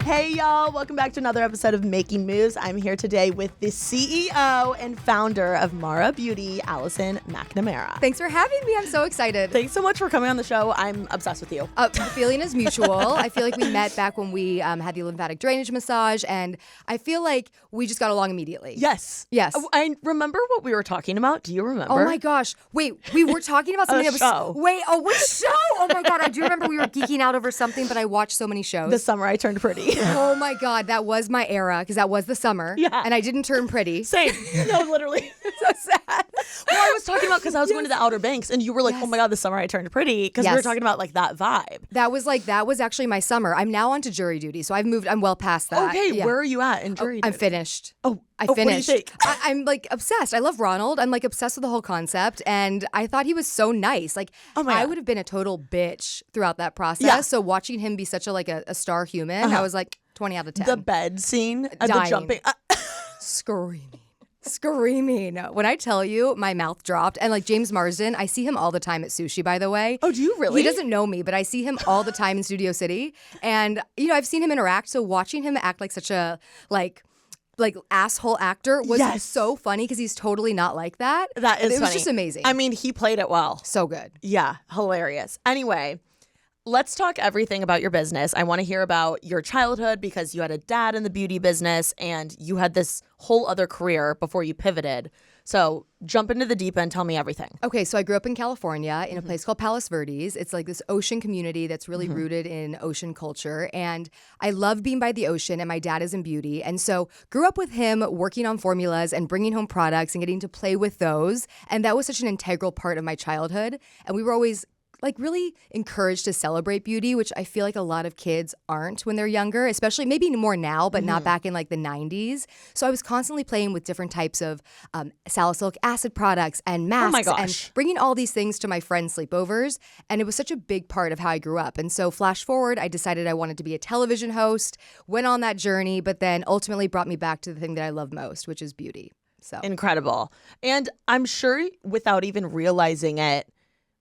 Hey y'all, welcome back to another episode of Making Moves. I'm here today with the CEO and founder of Mara Beauty, Allison McNamara. Thanks for having me. I'm so excited. Thanks so much for coming on the show. I'm obsessed with you. The feeling is mutual. I feel like we met back when we had the lymphatic drainage massage, and I feel like we just got along immediately. Yes. Yes. I remember what we were talking about. Do you remember? Oh my gosh. Wait, we were talking about something. show. What show? Oh my God. I do remember we were geeking out over something, but I watched so many shows. The Summer I Turned Pretty. Oh my God. That was my era because that was the summer. Yeah. And I didn't turn pretty. Same. No, literally. So sad. Well, I was talking about because I was going to the Outer Banks and you were like, oh my God, the Summer I Turned Pretty. Because we were talking about like that vibe. That was actually my summer. I'm now on to jury duty. So I'm well past that. Okay. Yeah. Where are you at in jury duty? I'm finished. I what do you finished. think? I'm like obsessed. I love Ronald. I'm like obsessed with the whole concept. And I thought he was so nice. Like I would have been a total bitch throughout that process. Yeah. So watching him be such a star human, I was like 20 out of 10. The bed scene, the Dying. jumping. Screaming. When I tell you, my mouth dropped. And like James Marsden, I see him all the time at sushi, by the way. Oh, do you really? He doesn't know me, but I see him all the time in Studio City. And, I've seen him interact. So watching him act like such a, like asshole actor was so funny because he's totally not like that. That is funny. It was just amazing. I mean, he played it well. So good. Yeah, hilarious. Anyway, let's talk everything about your business. I want to hear about your childhood because you had a dad in the beauty business and you had this whole other career before you pivoted. So jump into the deep end. Tell me everything. Okay, so I grew up in California in a place called Palos Verdes. It's like this ocean community that's really rooted in ocean culture. And I love being by the ocean, and my dad is in beauty. And so grew up with him working on formulas and bringing home products and getting to play with those. And that was such an integral part of my childhood. And we were always like really encouraged to celebrate beauty, which I feel like a lot of kids aren't when they're younger, especially maybe more now, but not back in like the 90s. So I was constantly playing with different types of salicylic acid products and masks and bringing all these things to my friends' sleepovers. And it was such a big part of how I grew up. And so flash forward, I decided I wanted to be a television host, went on that journey, but then ultimately brought me back to the thing that I love most, which is beauty. So Incredible. And I'm sure without even realizing it,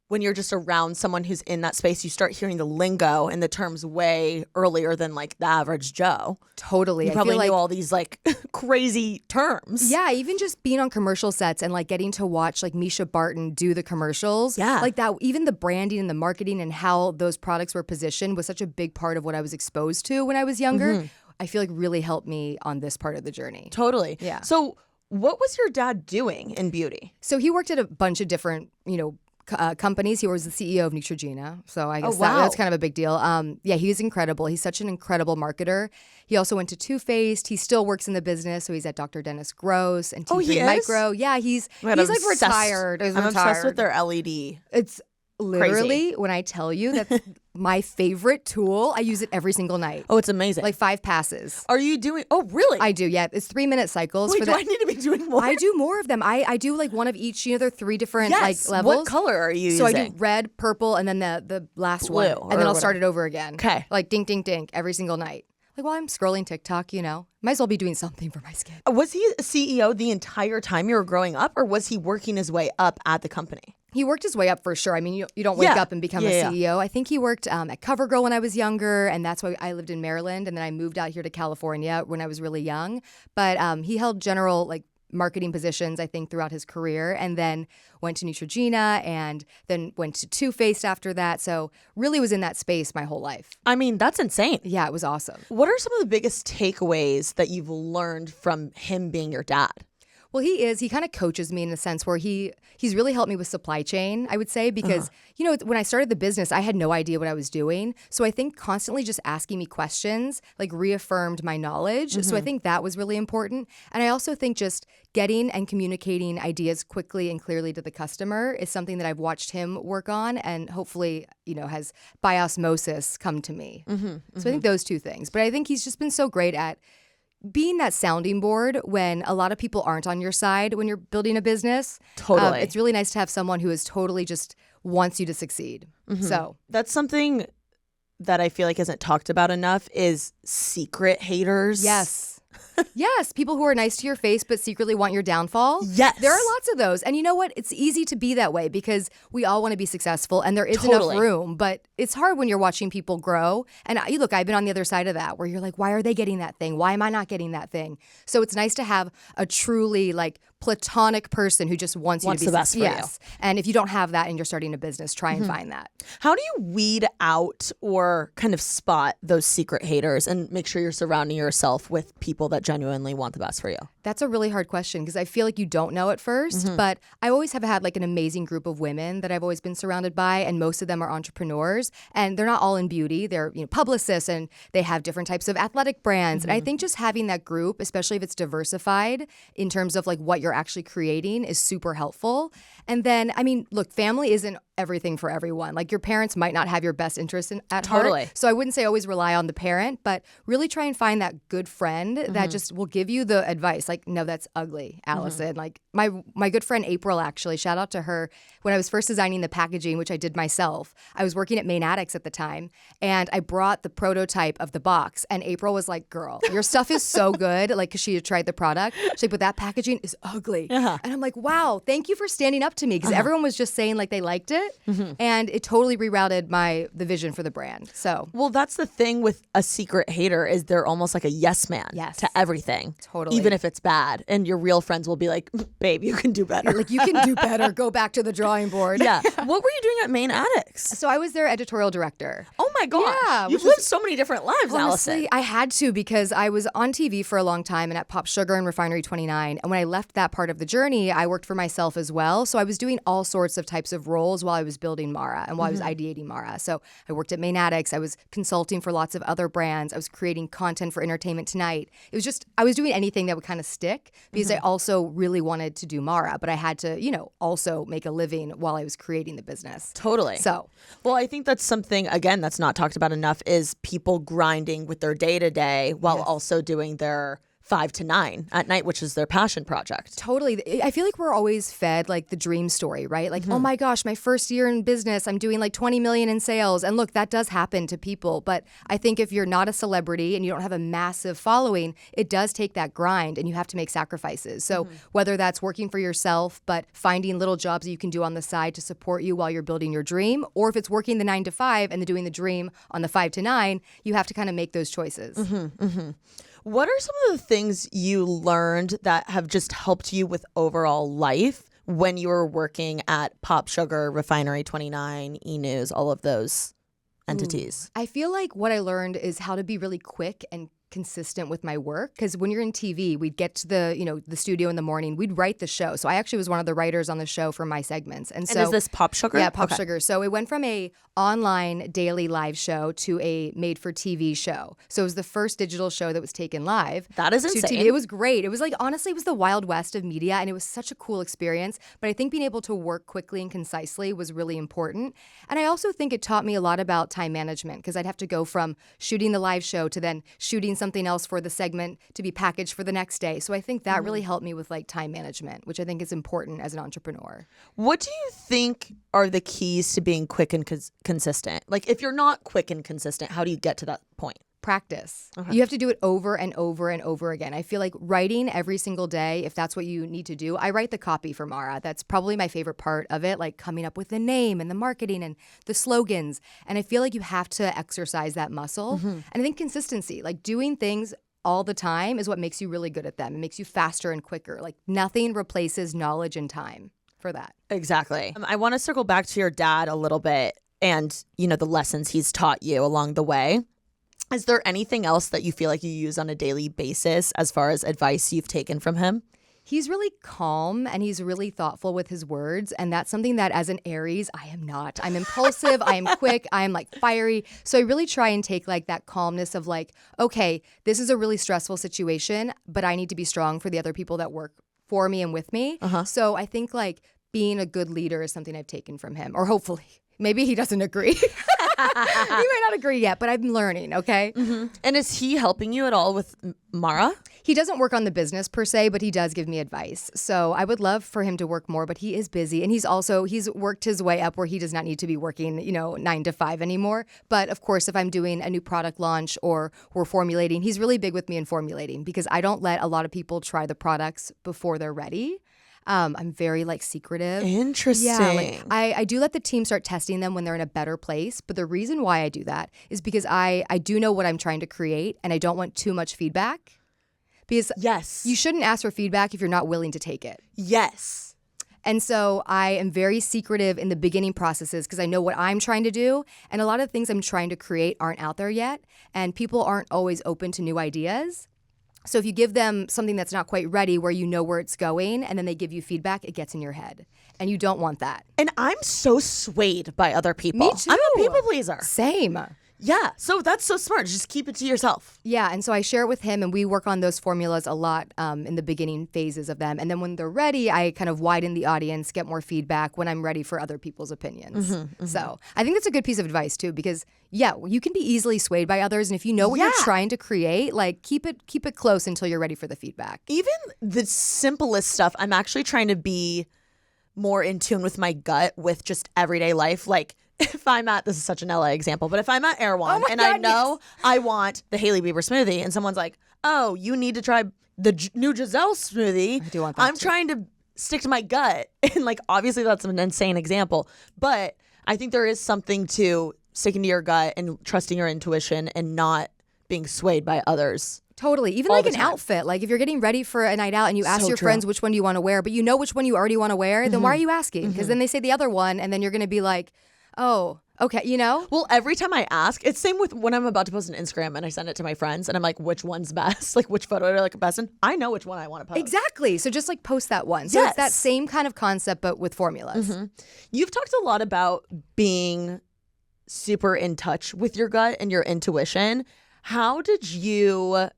when you're just around someone who's in that space, you start hearing the lingo and the terms way earlier than like the average Joe. Totally. You probably knew all these like crazy terms. Yeah, even just being on commercial sets and like getting to watch like Misha Barton do the commercials. Yeah. Like that, even the branding and the marketing and how those products were positioned was such a big part of what I was exposed to when I was younger. I feel like really helped me on this part of the journey. Totally. Yeah. So what was your dad doing in beauty? So he worked at a bunch of different, companies. He was the CEO of Neutrogena. So I guess that's kind of a big deal. Yeah, he's incredible. He's such an incredible marketer. He also went to Too Faced. He still works in the business. So he's at Dr. Dennis Gross and T3 Micro. Yeah, he's like retired. I'm obsessed with their LED. It's literally, when I tell you that's my favorite tool, I use it every single night. Oh, it's amazing. Like 5 passes. Are you doing? Oh, really? I do, yeah. It's 3-minute cycles. Wait, for do that. I need to be doing more? I do more of them. I do like one of each. There are 3 different like levels. What color are you so using? I do red, purple, and then the last Blue, one. And then I'll or start it over again. Okay. Like dink, dink, dink every single night. Like while I'm scrolling TikTok, might as well be doing something for my skin. Was he a CEO the entire time you were growing up, or was he working his way up at the company? He worked his way up for sure. I mean, you don't wake up and become a CEO. I think he worked at CoverGirl when I was younger, and that's why I lived in Maryland, and then I moved out here to California when I was really young. But he held general like marketing positions, I think, throughout his career, and then went to Neutrogena and then went to Too Faced after that. So really was in that space my whole life. I mean, that's insane. Yeah, it was awesome. What are some of the biggest takeaways that you've learned from him being your dad? Well, he kind of coaches me in a sense where he's really helped me with supply chain, I would say, because, when I started the business, I had no idea what I was doing. So I think constantly just asking me questions like reaffirmed my knowledge. So I think that was really important. And I also think just getting and communicating ideas quickly and clearly to the customer is something that I've watched him work on and hopefully, has by osmosis come to me. So I think those 2 things. But I think he's just been so great at being that sounding board when a lot of people aren't on your side when you're building a business. Totally. It's really nice to have someone who is totally just wants you to succeed. So that's something that I feel like isn't talked about enough is secret haters. Yes. Yes, people who are nice to your face but secretly want your downfall. Yes. There are lots of those. And you know what? It's easy to be that way because we all want to be successful and there is Totally. enough room. But it's hard when you're watching people grow. And look, I've been on the other side of that where you're like, why are they getting that thing? Why am I not getting that thing? So it's nice to have a truly like platonic person who just wants you to be the best for you. And if you don't have that and you're starting a business, try and find that. How do you weed out or kind of spot those secret haters and make sure you're surrounding yourself with people that genuinely want the best for you? That's a really hard question because I feel like you don't know at first, but I always have had like an amazing group of women that I've always been surrounded by, and most of them are entrepreneurs, and they're not all in beauty. They're publicists, and they have different types of athletic brands. And I think just having that group, especially if it's diversified in terms of like what you're actually creating, is super helpful. And then, I mean, look, family isn't everything for everyone. Like your parents might not have your best interest at Totally. heart. So I wouldn't say always rely on the parent, but really try and find that good friend that just will give you the advice. Like, no, that's ugly, Allison. Like my good friend April, actually, shout out to her. When I was first designing the packaging, which I did myself, I was working at Main Addicts at the time, and I brought the prototype of the box, and April was like, girl, your stuff is so good. Like, because she had tried the product. She's like, but that packaging is ugly. And I'm like, wow, thank you for standing up to me, because everyone was just saying like they liked it. And it totally rerouted the vision for the brand. So, well, that's the thing with a secret hater is they're almost like a yes man to everything. Totally. Even if it's bad. And your real friends will be like, babe, you can do better. Like, you can do better. Go back to the drawing board. Yeah. What were you doing at Main Addicts? So I was their editorial director. Oh my gosh. Yeah, You've lived so many different lives, Honestly, Allison. I had to because I was on TV for a long time and at Pop Sugar and Refinery 29. And when I left that part of the journey, I worked for myself as well. So I was doing all sorts of types of roles while I was building Mara and while I was ideating Mara. So I worked at Main Addicts. I was consulting for lots of other brands. I was creating content for Entertainment Tonight. It was just, I was doing anything that would kind of stick because I also really wanted to do Mara, but I had to, also make a living while I was creating the business. Totally. So, well, I think that's something, again, that's not talked about enough is people grinding with their day to day while also doing their 5 to 9 at night, which is their passion project. Totally. I feel like we're always fed like the dream story, right? Like, oh my gosh, my first year in business, I'm doing like 20 million in sales. And look, that does happen to people. But I think if you're not a celebrity and you don't have a massive following, it does take that grind and you have to make sacrifices. So whether that's working for yourself, but finding little jobs that you can do on the side to support you while you're building your dream, or if it's working the 9 to 5 and then doing the dream on the 5 to 9, you have to kind of make those choices. What are some of the things you learned that have just helped you with overall life when you were working at Pop Sugar, Refinery 29, E-News, all of those entities? I feel like what I learned is how to be really quick and consistent with my work, because when you're in TV, we'd get to the studio in the morning, we'd write the show. So I actually was one of the writers on the show for my segments. And so is this Pop Sugar? Yeah, Pop Sugar. So it went from a online daily live show to a made for TV show. So it was the first digital show that was taken live. That is to insane. TV. It was great. It was like, honestly, it was the Wild West of media, and it was such a cool experience. But I think being able to work quickly and concisely was really important. And I also think it taught me a lot about time management, because I'd have to go from shooting the live show to then shooting something else for the segment to be packaged for the next day. So I think that really helped me with like time management, which I think is important as an entrepreneur. What do you think are the keys to being quick and consistent? Like, if you're not quick and consistent, how do you get to that point? Practice. You have to do it over and over and over again. I feel like writing every single day, if that's what you need to do. I write the copy for Mara. That's probably my favorite part of it, like coming up with the name and the marketing and the slogans. And I feel like you have to exercise that muscle. And I think consistency, like doing things all the time, is what makes you really good at them. It makes you faster and quicker. Like nothing replaces knowledge and time for that. Exactly. I want to circle back to your dad a little bit and, the lessons he's taught you along the way. Is there anything else that you feel like you use on a daily basis as far as advice you've taken from him? He's really calm and he's really thoughtful with his words. And that's something that as an Aries, I am not. I'm impulsive, I am quick, I am like fiery. So I really try and take like that calmness of like, okay, this is a really stressful situation, but I need to be strong for the other people that work for me and with me. So I think like being a good leader is something I've taken from him, or hopefully. Maybe he doesn't agree. He might not agree yet, but I'm learning, okay? And is he helping you at all with Mara? He doesn't work on the business per se, but he does give me advice. So I would love for him to work more, but he is busy. And he's worked his way up where he does not need to be working, 9 to 5 anymore. But of course, if I'm doing a new product launch or we're formulating, he's really big with me in formulating because I don't let a lot of people try the products before they're ready. I'm very secretive. Interesting. Yeah, I do let the team start testing them when they're in a better place. But the reason why I do that is because I do know what I'm trying to create and I don't want too much feedback. Because yes, you shouldn't ask for feedback if you're not willing to take it. Yes. And so I am very secretive in the beginning processes because I know what I'm trying to do. And a lot of things I'm trying to create aren't out there yet. And people aren't always open to new ideas. So if you give them something that's not quite ready where you know where it's going and then they give you feedback, it gets in your head. And you don't want that. And I'm so swayed by other people. Me too. I'm a people pleaser. Same. Yeah. So that's so smart. Just keep it to yourself. Yeah. And so I share it with him and we work on those formulas a lot in the beginning phases of them. And then when they're ready, I kind of widen the audience, get more feedback when I'm ready for other people's opinions. So I think that's a good piece of advice too, because you can be easily swayed by others. And if you know what you're trying to create, keep it close until you're ready for the feedback. Even the simplest stuff, I'm actually trying to be more in tune with my gut with just everyday life. If I'm this is such an LA example, but if I'm at Erewhon and I know I want the Hailey Bieber smoothie and someone's like, oh, you need to try the new Giselle smoothie. I do want that I'm too. trying to stick to my gut. And obviously that's an insane example, but I think there is something to sticking to your gut and trusting your intuition and not being swayed by others. Totally. Even all an the time. outfit. If you're getting ready for a night out and you ask So your true. friends which one do you want to wear, but you know which one you already want to wear, then why are you asking? Because then they say the other one and then you're going to be like, oh, okay, Well, every time I ask, it's same with when I'm about to post an Instagram and I send it to my friends and I'm like, which one's best? Which photo do I like best in? I know which one I want to post. Exactly. So just post that one. So it's that same kind of concept, but with formulas. You've talked a lot about being super in touch with your gut and your intuition. How did you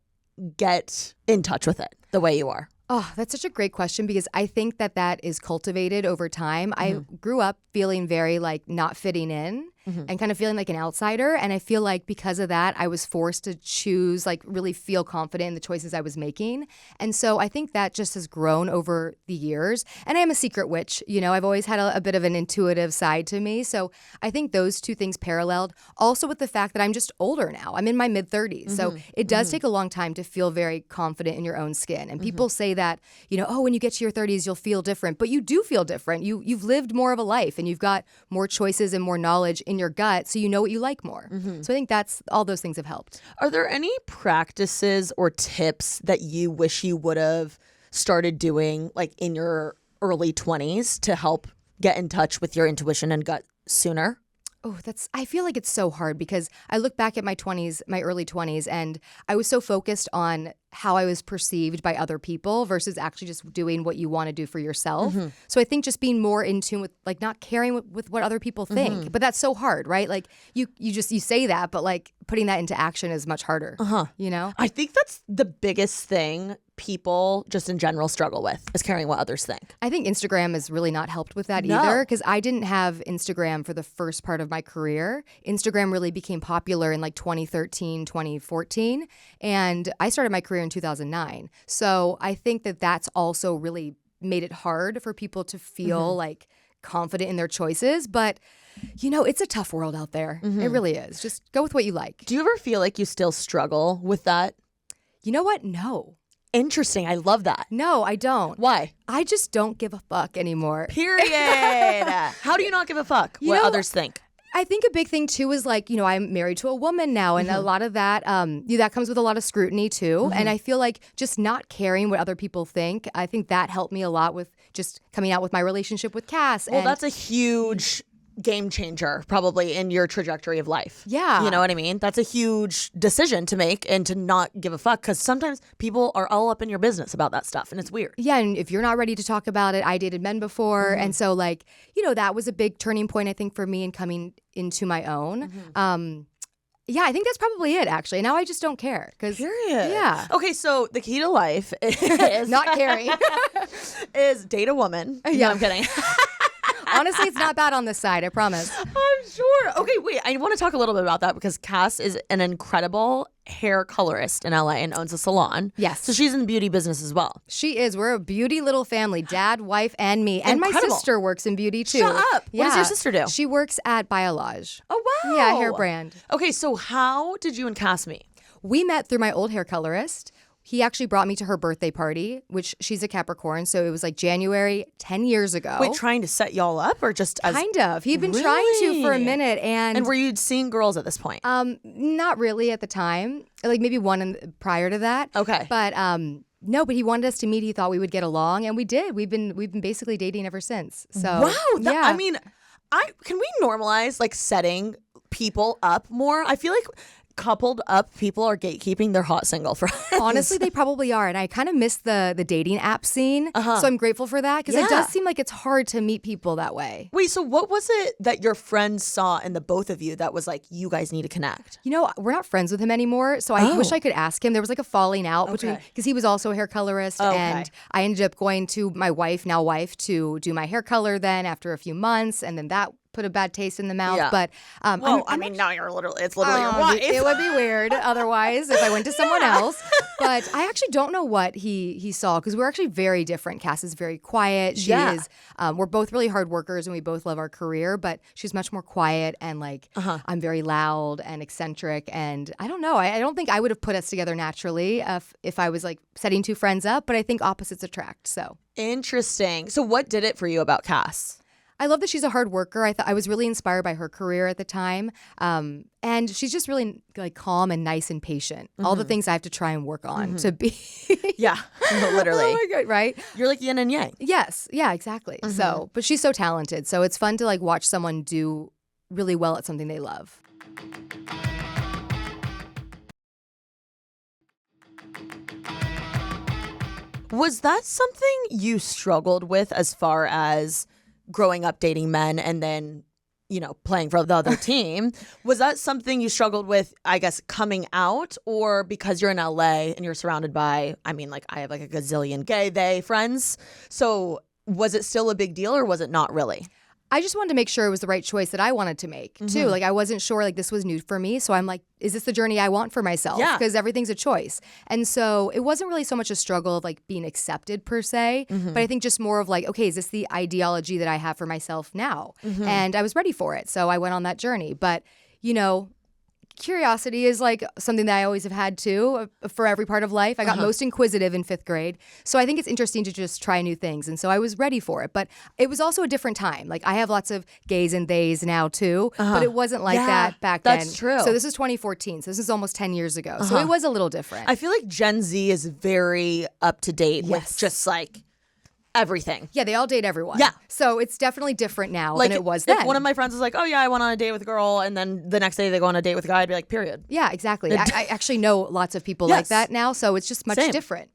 get in touch with it the way you are? Oh, that's such a great question because I think that is cultivated over time. I grew up feeling very not fitting in and kind of feeling like an outsider. And I feel like because of that, I was forced to choose, really feel confident in the choices I was making. And so I think that just has grown over the years. And I am a secret witch. I've always had a bit of an intuitive side to me. So I think those two things paralleled. Also with the fact that I'm just older now. I'm in my mid-30s. So it does take a long time to feel very confident in your own skin. And people say that, when you get to your 30s, you'll feel different. But you do feel different. You've lived more of a life and you've got more choices and more knowledge in your gut, so you know what you like more. So I think all those things have helped. Are there any practices or tips that you wish you would have started doing in your early 20s to help get in touch with your intuition and gut sooner? Oh, I feel like it's so hard because I look back at my early 20s, and I was so focused on how I was perceived by other people versus actually just doing what you want to do for yourself. So I think just being more in tune with not caring with what other people think. But that's so hard, right? You say that, but putting that into action is much harder. I think that's the biggest thing people just in general struggle with is caring what others think. I think Instagram has really not helped with that No. either because I didn't have Instagram for the first part of my career. Instagram really became popular in 2013, 2014, and I started my career in 2009. So I think that's also really made it hard for people to feel confident in their choices. But it's a tough world out there. It really is. Just go with what you like. Do you ever feel like you still struggle with that? You know what? No. Interesting. I love that. No, I don't. Why? I just don't give a fuck anymore. Period. How do you not give a fuck what others think? I think a big thing too is I'm married to a woman now, and a lot of that that comes with a lot of scrutiny too. And I feel like just not caring what other people think, I think that helped me a lot with just coming out with my relationship with Cass. Well, that's a huge game changer probably in your trajectory of life. Yeah. You know what I mean? That's a huge decision to make and to not give a fuck because sometimes people are all up in your business about that stuff and it's weird. Yeah, and if you're not ready to talk about it, I dated men before. And so that was a big turning point I think for me in coming into my own. Yeah, I think that's probably it, actually. Now I just don't care. Period. Yeah. Okay, so the key to life is not caring. is date a woman. Yeah. No, I'm kidding. Honestly, it's not bad on this side, I promise. I'm Sure. Okay, wait. I want to talk a little bit about that because Cass is an incredible hair colorist in LA and owns a salon. Yes. So she's in the beauty business as well. She is. We're a beauty little family, dad, wife, and me. And Incredible. my sister works in beauty too. Shut up. Yeah. What does your sister do? She works at Biolage. Oh, wow. Yeah, hair brand. Okay, so how did you and Cass meet? We met through my old hair colorist. He actually brought me to her birthday party, which she's a Capricorn, so it was like January 10 years ago. Wait, trying to set y'all up or just as... Kind of. He'd been trying to for a minute. And were you seeing girls at this point? Not really at the time. Like maybe prior to that. Okay. But no, but he wanted us to meet. He thought we would get along, and we did. We've been basically dating ever since. So wow. yeah. I mean, can we normalize like setting people up more? I feel like coupled up people are gatekeeping their hot single friends. Honestly, they probably are. And I kind of miss the dating app scene. So I'm grateful for that because it does seem like it's hard to meet people that way. Wait, so what was it that your friends saw in the both of you that was like, you guys need to connect? You know, we're not friends with him anymore. So I wish I could ask him. There was like a falling out between, because he was also a hair colorist. And I ended up going to my now wife, to do my hair color then after a few months. And then that put a bad taste in the mouth. Yeah. But now you're it's literally your wife. It would be weird otherwise if I went to someone else. But I actually don't know what he saw because we're actually very different. Cass is very quiet. She is. We're both really hard workers and we both love our career, but she's much more quiet and like I'm very loud and eccentric. And I don't know. I don't think I would have put us together naturally if I was like setting two friends up, but I think opposites attract. So interesting. So what did it for you about Cass? I love that she's a hard worker. I was really inspired by her career at the time. And she's just really like calm and nice and patient. All the things I have to try and work on to be. Yeah, literally. Oh my God, right? You're like yin and yang. Yes. Yeah, exactly. So, but she's so talented. So it's fun to like watch someone do really well at something they love. Was that something you struggled with as far as growing up dating men and then, you know, playing for the other team? Was that something you struggled with, I guess, coming out, or because you're in LA and you're surrounded by, I mean, like I have like a gazillion they friends. So was it still a big deal or was it not really? I just wanted to make sure it was the right choice that I wanted to make too. Like I wasn't sure, like this was new for me. So I'm like, is this the journey I want for myself? Yeah. Because everything's a choice. And so it wasn't really so much a struggle of like being accepted per se, but I think just more of like, okay, is this the ideology that I have for myself now? And I was ready for it. So I went on that journey. But, you know, curiosity is like something that I always have had too for every part of life. I got most inquisitive in 5th grade. So I think it's interesting to just try new things. And so I was ready for it. But it was also a different time. Like I have lots of gays and theys now too, but it wasn't like that back then. That's true. So this is 2014. So this is almost 10 years ago. So it was a little different. I feel like Gen Z is very up to date with just like everything. Yeah, they all date everyone. Yeah. So it's definitely different now Like than it was if then. one of my friends was like, oh yeah, I went on a date with a girl, and then the next day they go on a date with a guy, I'd be like, period. Yeah, exactly. I actually know lots of people like that now, so it's just much different.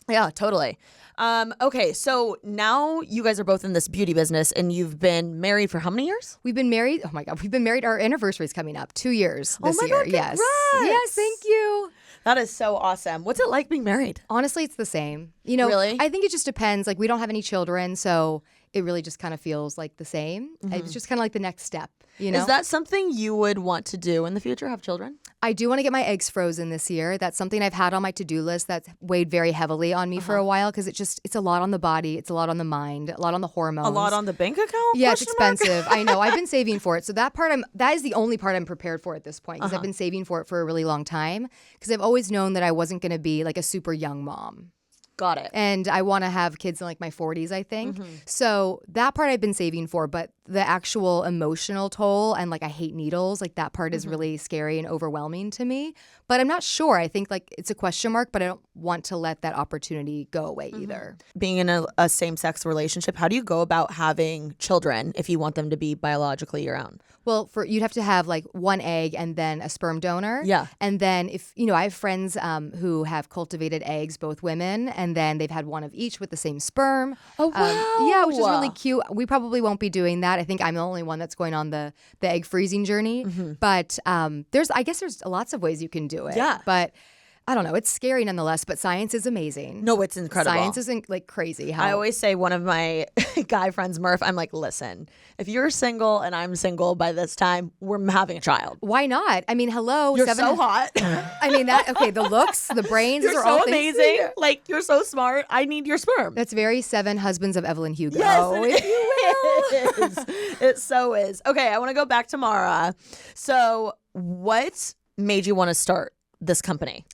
Yeah, totally. Okay, so now you guys are both in this beauty business and you've been married for how many years? We've been married. Oh my God, we've been married. Our anniversary is coming up. 2 years this year. God, yes. congrats. Yes, thank you. That is so awesome. What's it like being married? Honestly, it's the same. You know, Really? I think it just depends. Like, we don't have any children, so it really just kind of feels like the same. It's just kind of like the next step, you know? Is that something you would want to do in the future, have children? I do want to get my eggs frozen this year. That's something I've had on my to-do list that's weighed very heavily on me for a while because it's a lot on the body, it's a lot on the mind, a lot on the hormones. A lot on the bank account? Yeah, it's expensive. I know. I've been saving for it. So that is the only part I'm prepared for at this point because I've been saving for it for a really long time because I've always known that I wasn't going to be like a super young mom. Got it. And I want to have kids in like my 40s, I think. So that part I've been saving for, but the actual emotional toll and like I hate needles, like that part is really scary and overwhelming to me. But I'm not sure. I think like it's a question mark, but I don't want to let that opportunity go away either. Being in a same-sex relationship, how do you go about having children if you want them to be biologically your own? Well, you'd have to have like one egg and then a sperm donor. Yeah. And then if, you know, I have friends who have cultivated eggs, both women, and then they've had one of each with the same sperm. Oh, wow. Yeah, which is really cute. We probably won't be doing that. I think I'm the only one that's going on the egg freezing journey. But I guess there's lots of ways you can do it. Yeah. But I don't know. It's scary nonetheless, but science is amazing. No, it's incredible. Science isn't like crazy. I always say one of my guy friends, Murph, I'm like, listen, if you're single and I'm single by this time, we're having a child. Why not? I mean, hello. You're so hot. I mean, the looks, the brains, You're these are so all amazing. things. Like, you're so smart. I need your sperm. That's very Seven Husbands of Evelyn Hugo. Yes, if you will. It so is. Okay, I want to go back to Mara. So what made you want to start this company?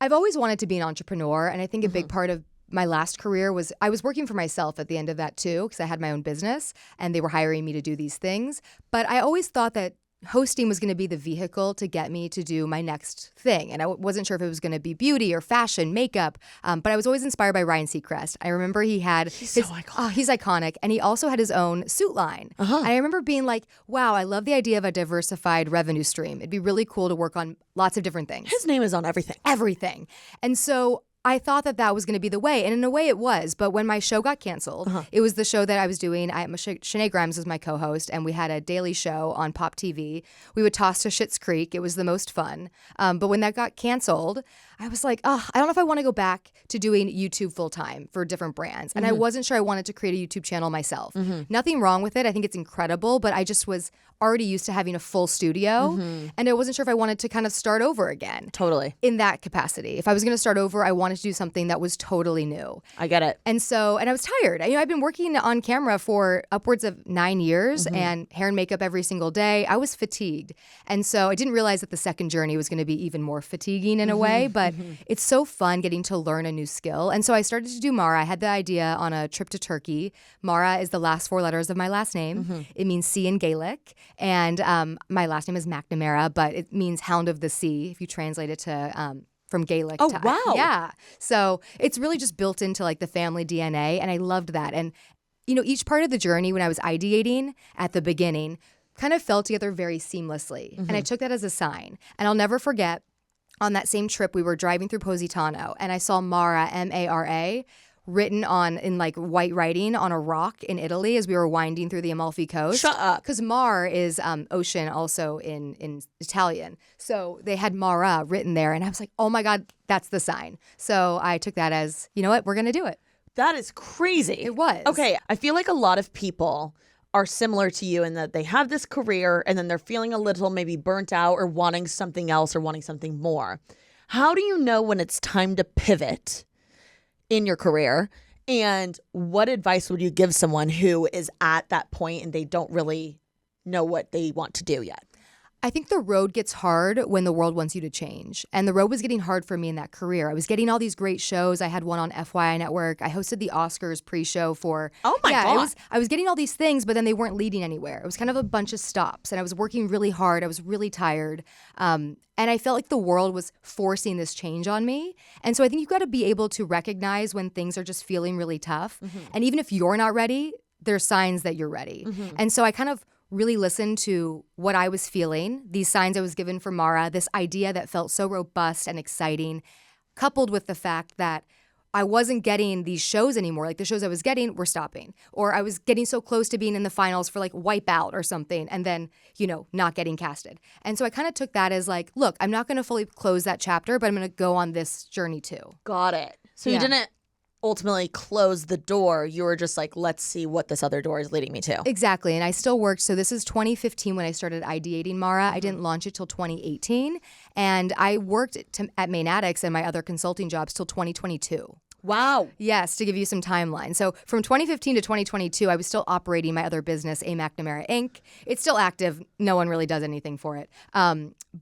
I've always wanted to be an entrepreneur, and I think a big part of my last career was I was working for myself at the end of that too, because I had my own business and they were hiring me to do these things. But I always thought that hosting was going to be the vehicle to get me to do my next thing. And I wasn't sure if it was going to be beauty or fashion, makeup. But I was always inspired by Ryan Seacrest. I remember he had He's so iconic. Oh, he's iconic. And he also had his own suit line. And I remember being like, wow, I love the idea of a diversified revenue stream. It'd be really cool to work on lots of different things. His name is on everything. Everything. And so I thought that was going to be the way. And in a way it was. But when my show got canceled, it was the show that I was doing. Shanae Grimes was my co-host, and we had a daily show on Pop TV. We would toss to Schitt's Creek. It was the most fun. But when that got canceled, I was like, I don't know if I want to go back to doing YouTube full time for different brands. And I wasn't sure I wanted to create a YouTube channel myself. Nothing wrong with it. I think it's incredible. But I just was already used to having a full studio. And I wasn't sure if I wanted to kind of start over again. Totally. In that capacity. If I was going to start over, I wanted to do something that was totally new. I get it. And I was tired. I've been working on camera for upwards of 9 years and hair and makeup every single day. I was fatigued. And so I didn't realize that the second journey was going to be even more fatiguing in a way, but it's so fun getting to learn a new skill. And so I started to do Mara. I had the idea on a trip to Turkey. Mara is the last 4 letters of my last name. It means sea in Gaelic. And my last name is McNamara, but it means hound of the sea if you translate it to from Gaelic. Oh, wow. Yeah. So it's really just built into like the family DNA. And I loved that. And, each part of the journey when I was ideating at the beginning kind of fell together very seamlessly. And I took that as a sign. And I'll never forget, on that same trip, we were driving through Positano and I saw Mara, M-A-R-A, written in like white writing on a rock in Italy as we were winding through the Amalfi Coast. Shut up. Because Mar is ocean also in Italian. So they had Mara written there and I was like, oh my God, that's the sign. So I took that as, you know what, we're going to do it. That is crazy. It was. Okay, I feel like a lot of people are similar to you in that they have this career and then they're feeling a little maybe burnt out or wanting something else or wanting something more. How do you know when it's time to pivot in your career? And what advice would you give someone who is at that point and they don't really know what they want to do yet? I think the road gets hard when the world wants you to change. And the road was getting hard for me in that career. I was getting all these great shows. I had one on FYI Network. I hosted the Oscars pre-show for... Oh my God. I was getting all these things, but then they weren't leading anywhere. It was kind of a bunch of stops. And I was working really hard. I was really tired. And I felt like the world was forcing this change on me. And so I think you've got to be able to recognize when things are just feeling really tough. And even if you're not ready, there's signs that you're ready. And so I kind of really listened to what I was feeling, these signs I was given from Mara, this idea that felt so robust and exciting, coupled with the fact that I wasn't getting these shows anymore. Like the shows I was getting were stopping. Or I was getting so close to being in the finals for like Wipeout or something and then, not getting casted. And so I kind of took that as like, look, I'm not going to fully close that chapter, but I'm going to go on this journey too. Got it. So Yeah. you didn't ultimately close the door. You were just like, let's see what this other door is leading me to. Exactly. And I still worked. So this is 2015 when I started ideating Mara. I didn't launch it till 2018. And I worked at Main Addicts and my other consulting jobs till 2022. Wow. Yes, to give you some timeline. So from 2015 to 2022, I was still operating my other business, A McNamara Inc. It's still active. No one really does anything for it.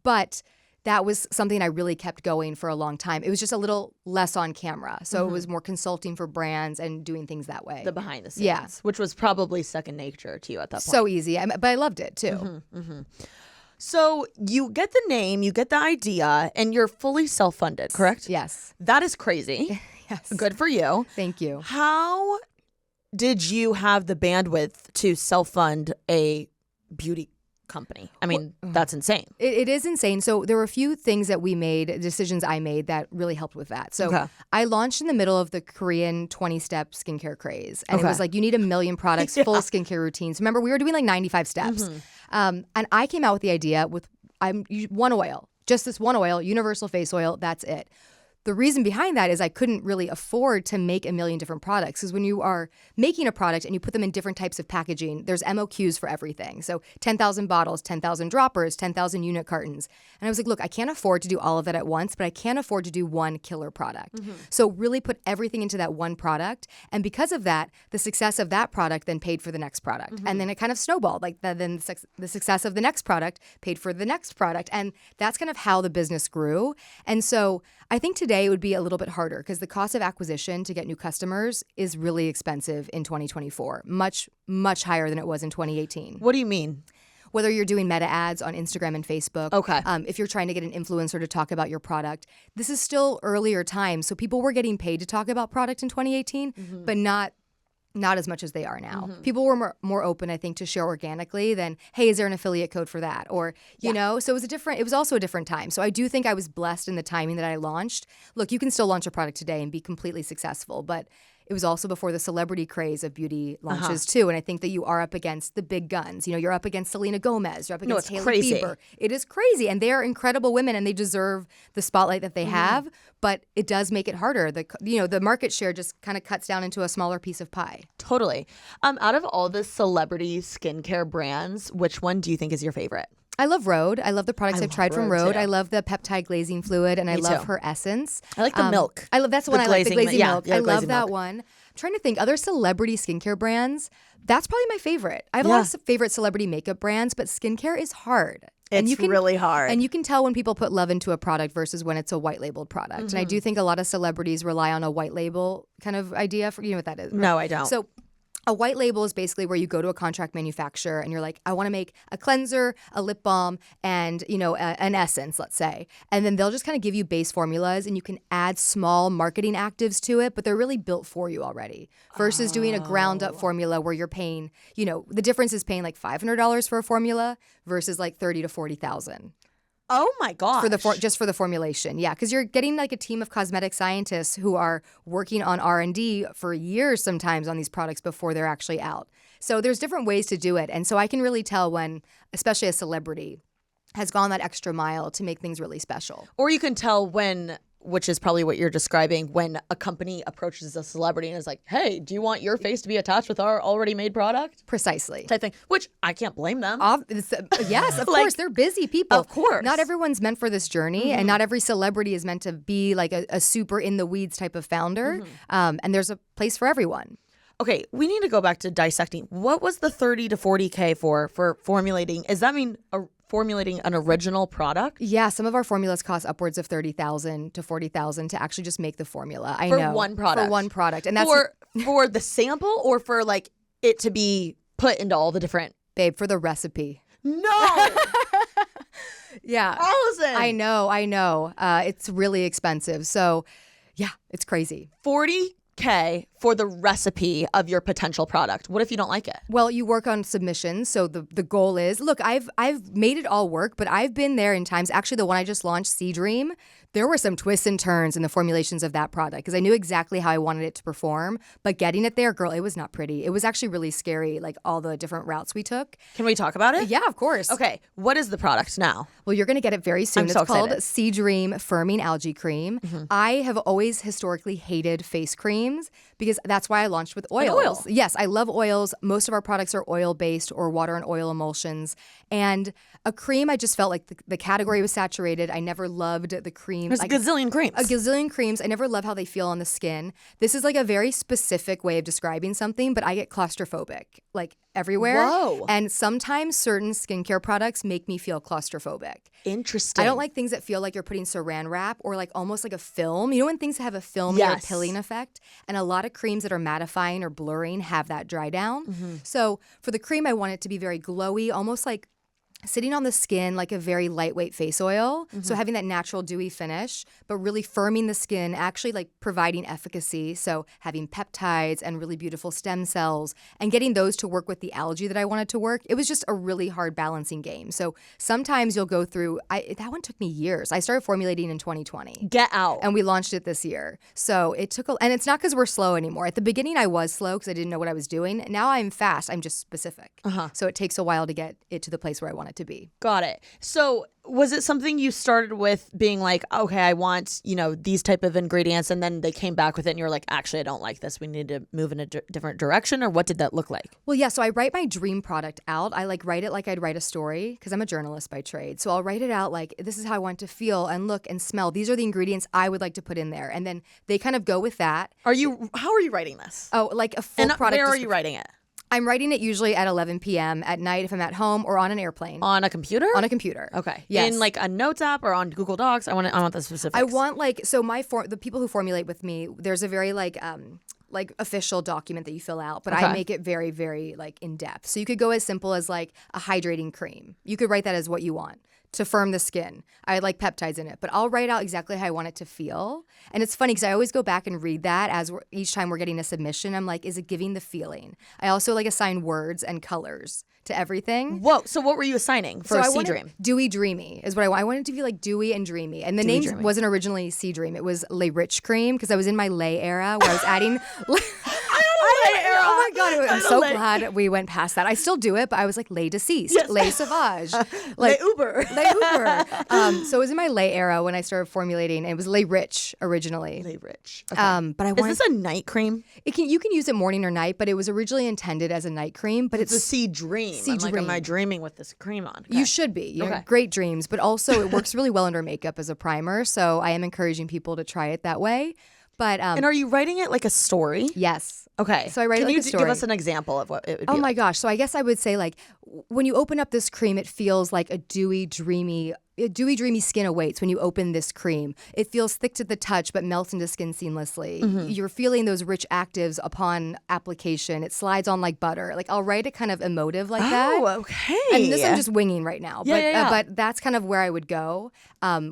But that was something I really kept going for a long time. It was just a little less on camera. So it was more consulting for brands and doing things that way. The behind the scenes. Yeah. Which was probably second nature to you at that point. So easy. But I loved it too. So you get the name, you get the idea, and you're fully self-funded, correct? Yes. That is crazy. Yes. Good for you. Thank you. How did you have the bandwidth to self-fund a beauty company? I mean, that's insane. It is insane. So there were a few things that we made, decisions I made that really helped with that. So Okay. I launched in the middle of the Korean 20-step skincare craze. And it Okay. was like, you need 1 million products, full skincare routines. Remember, we were doing like 95 steps. And I came out with the idea with one oil, just this one oil, universal face oil, that's it. The reason behind that is I couldn't really afford to make a million different products, because when you are making a product and you put them in different types of packaging, there's MOQs for everything. So 10,000 bottles, 10,000 droppers, 10,000 unit cartons. And I was like, look, I can't afford to do all of that at once, but I can afford to do one killer product. So really put everything into that one product. And because of that, the success of that product then paid for the next product. And then it kind of snowballed. Like then the success of the next product paid for the next product. And that's kind of how the business grew. And so I think today it would be a little bit harder because the cost of acquisition to get new customers is really expensive in 2024, much, much higher than it was in 2018. What do you mean? Whether you're doing meta ads on Instagram and Facebook, Okay. If you're trying to get an influencer to talk about your product, this is still earlier times. So people were getting paid to talk about product in 2018, but not as much as they are now. People were more open, I think, to share organically than, hey, is there an affiliate code for that? Or, you know, so it was also a different time. So I do think I was blessed in the timing that I launched. Look, you can still launch a product today and be completely successful, but it was also before the celebrity craze of beauty launches too. And I think that you are up against the big guns. You know, you're up against Selena Gomez, you're up against Hailey Bieber. It is crazy. And they are incredible women and they deserve the spotlight that they have, but it does make it harder. The market share just kind of cuts down into a smaller piece of pie. Totally. Out of all the celebrity skincare brands, which one do you think is your favorite? I love Rhode. I love the products I've tried from Rhode. too. I love the peptide glazing fluid, and I love too. her essence. I like the milk. I love that's the one I like. The glazing milk. yeah, I love glazing that milk. one. I'm trying to think other celebrity skincare brands. That's probably my favorite. I have a lot of favorite celebrity makeup brands, but skincare is hard. It's really hard. And you can tell when people put love into a product versus when it's a white labeled product. And I do think a lot of celebrities rely on a white label kind of idea for, you know what that is? No, I don't. So a white label is basically where you go to a contract manufacturer and you're like, I want to make a cleanser, a lip balm, and an essence, let's say. And then they'll just kind of give you base formulas and you can add small marketing actives to it, but they're really built for you already. Versus doing a ground up formula where you're paying, the difference is paying like $500 for a formula versus like $30,000 to $40,000. Oh my gosh. Just for the formulation. Yeah, because you're getting like a team of cosmetic scientists who are working on R&D for years sometimes on these products before they're actually out. So there's different ways to do it. And so I can really tell when, especially a celebrity, has gone that extra mile to make things really special. Or you can tell when, which is probably what you're describing, when a company approaches a celebrity and is like, hey, do you want your face to be attached with our already made product? Precisely. Type thing, which I can't blame them. Yes, of course. They're busy people. Of course. Not everyone's meant for this journey, and not every celebrity is meant to be like a super in the weeds type of founder. And there's a place for everyone. Okay, we need to go back to dissecting. What was the 30 to 40K for formulating? Does that mean formulating an original product? Yeah, some of our formulas cost upwards of $30,000 to $40,000 to actually just make the formula. I For know. one product? For one product. And that's for the sample or for like it to be put into all the different... Babe, for the recipe. No! Yeah. Allison! I know. It's really expensive. So, yeah, it's crazy. 40K for the recipe of your potential product. What if you don't like it? Well, you work on submissions. So the goal is, look, I've made it all work, but I've been there in times. Actually, the one I just launched, Sea Dream, there were some twists and turns in the formulations of that product because I knew exactly how I wanted it to perform. But getting it there, girl, it was not pretty. It was actually really scary, like all the different routes we took. Can we talk about it? Yeah, of course. Okay, what is the product now? Well, you're going to get it very soon. I'm so It's called excited. Sea Dream Firming Algae Cream. I have always historically hated face creams because that's why I launched with oils. oil. Yes, I love oils. Most of our products are oil-based or water and oil emulsions. And a cream, I just felt like the category was saturated. I never loved the cream. There's a gazillion creams. A gazillion creams. I never love how they feel on the skin. This is like a very specific way of describing something, but I get claustrophobic, like everywhere. Whoa. And sometimes certain skincare products make me feel claustrophobic. Interesting. I don't like things that feel like you're putting saran wrap or like almost like a film. You know when things have a filmy or pilling effect? And a lot of creams that are mattifying or blurring have that dry down. So for the cream, I want it to be very glowy, almost like sitting on the skin like a very lightweight face oil. So having that natural dewy finish, but really firming the skin, actually like providing efficacy. So having peptides and really beautiful stem cells and getting those to work with the algae that I wanted to work. It was just a really hard balancing game. So sometimes you'll go through, that one took me years. I started formulating in 2020. Get out. And we launched it this year. So it took, and it's not because we're slow anymore. At the beginning, I was slow because I didn't know what I was doing. Now I'm fast. I'm just specific. So it takes a while to get it to the place where I want it to be. Got it. So was it something you started with being like, okay, I want, these type of ingredients, and then they came back with it and you're like, actually, I don't like this. We need to move in a different direction? Or what did that look like? Well, yeah. So I write my dream product out. I write it like I'd write a story because I'm a journalist by trade. So I'll write it out like, this is how I want to feel and look and smell. These are the ingredients I would like to put in there. And then they kind of go with that. How are you writing this? Oh, like a full product. Where are you writing it? I'm writing it usually at 11 p.m. at night if I'm at home or on an airplane. On a computer? On a computer. Okay. Yes. In like a notes app or on Google Docs? I want the specifics. I want the people who formulate with me, there's a very like official document that you fill out, but I make it very, very like in depth. So you could go as simple as like a hydrating cream. You could write that as what you want to firm the skin. I like peptides in it, but I'll write out exactly how I want it to feel. And it's funny because I always go back and read that each time we're getting a submission. I'm like, is it giving the feeling? I also like assign words and colors to everything. Whoa. So what were you assigning for Sea Dream? Dewy Dreamy is what I want. I wanted it to be like dewy and dreamy. And the name wasn't originally Sea Dream. It was Lay Rich Cream because I was in my lay era where I was adding... Oh my God. I'm so glad we went past that. I still do it, but I was like Lay Deceased, yes. Lay Sauvage. Lay Uber. So it was in my lay era when I started formulating. And it was Lay Rich originally. Lay Rich. Okay. But is this a night cream? You can use it morning or night, but it was originally intended as a night cream. But it's a Sea Dream. Am I dreaming with this cream on? Okay. You should be. You have great dreams, but also it works really well under makeup as a primer. So I am encouraging people to try it that way. But and are you writing it like a story? Yes. Okay. So I write it like a story. Can you give us an example of what it would be? Oh my gosh. So I guess I would say like when you open up this cream, it feels like a dewy, dreamy skin awaits when you open this cream. It feels thick to the touch but melts into skin seamlessly. Mm-hmm. You're feeling those rich actives upon application. It slides on like butter. Like I'll write it kind of emotive like that. Oh, okay. And this I'm just winging right now. Yeah, but that's kind of where I would go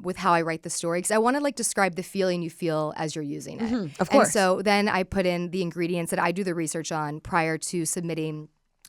with how I write the story because I want to like describe the feeling you feel as you're using it. Mm-hmm. Of course. And so then I put in the ingredients that I do the research on prior to submitting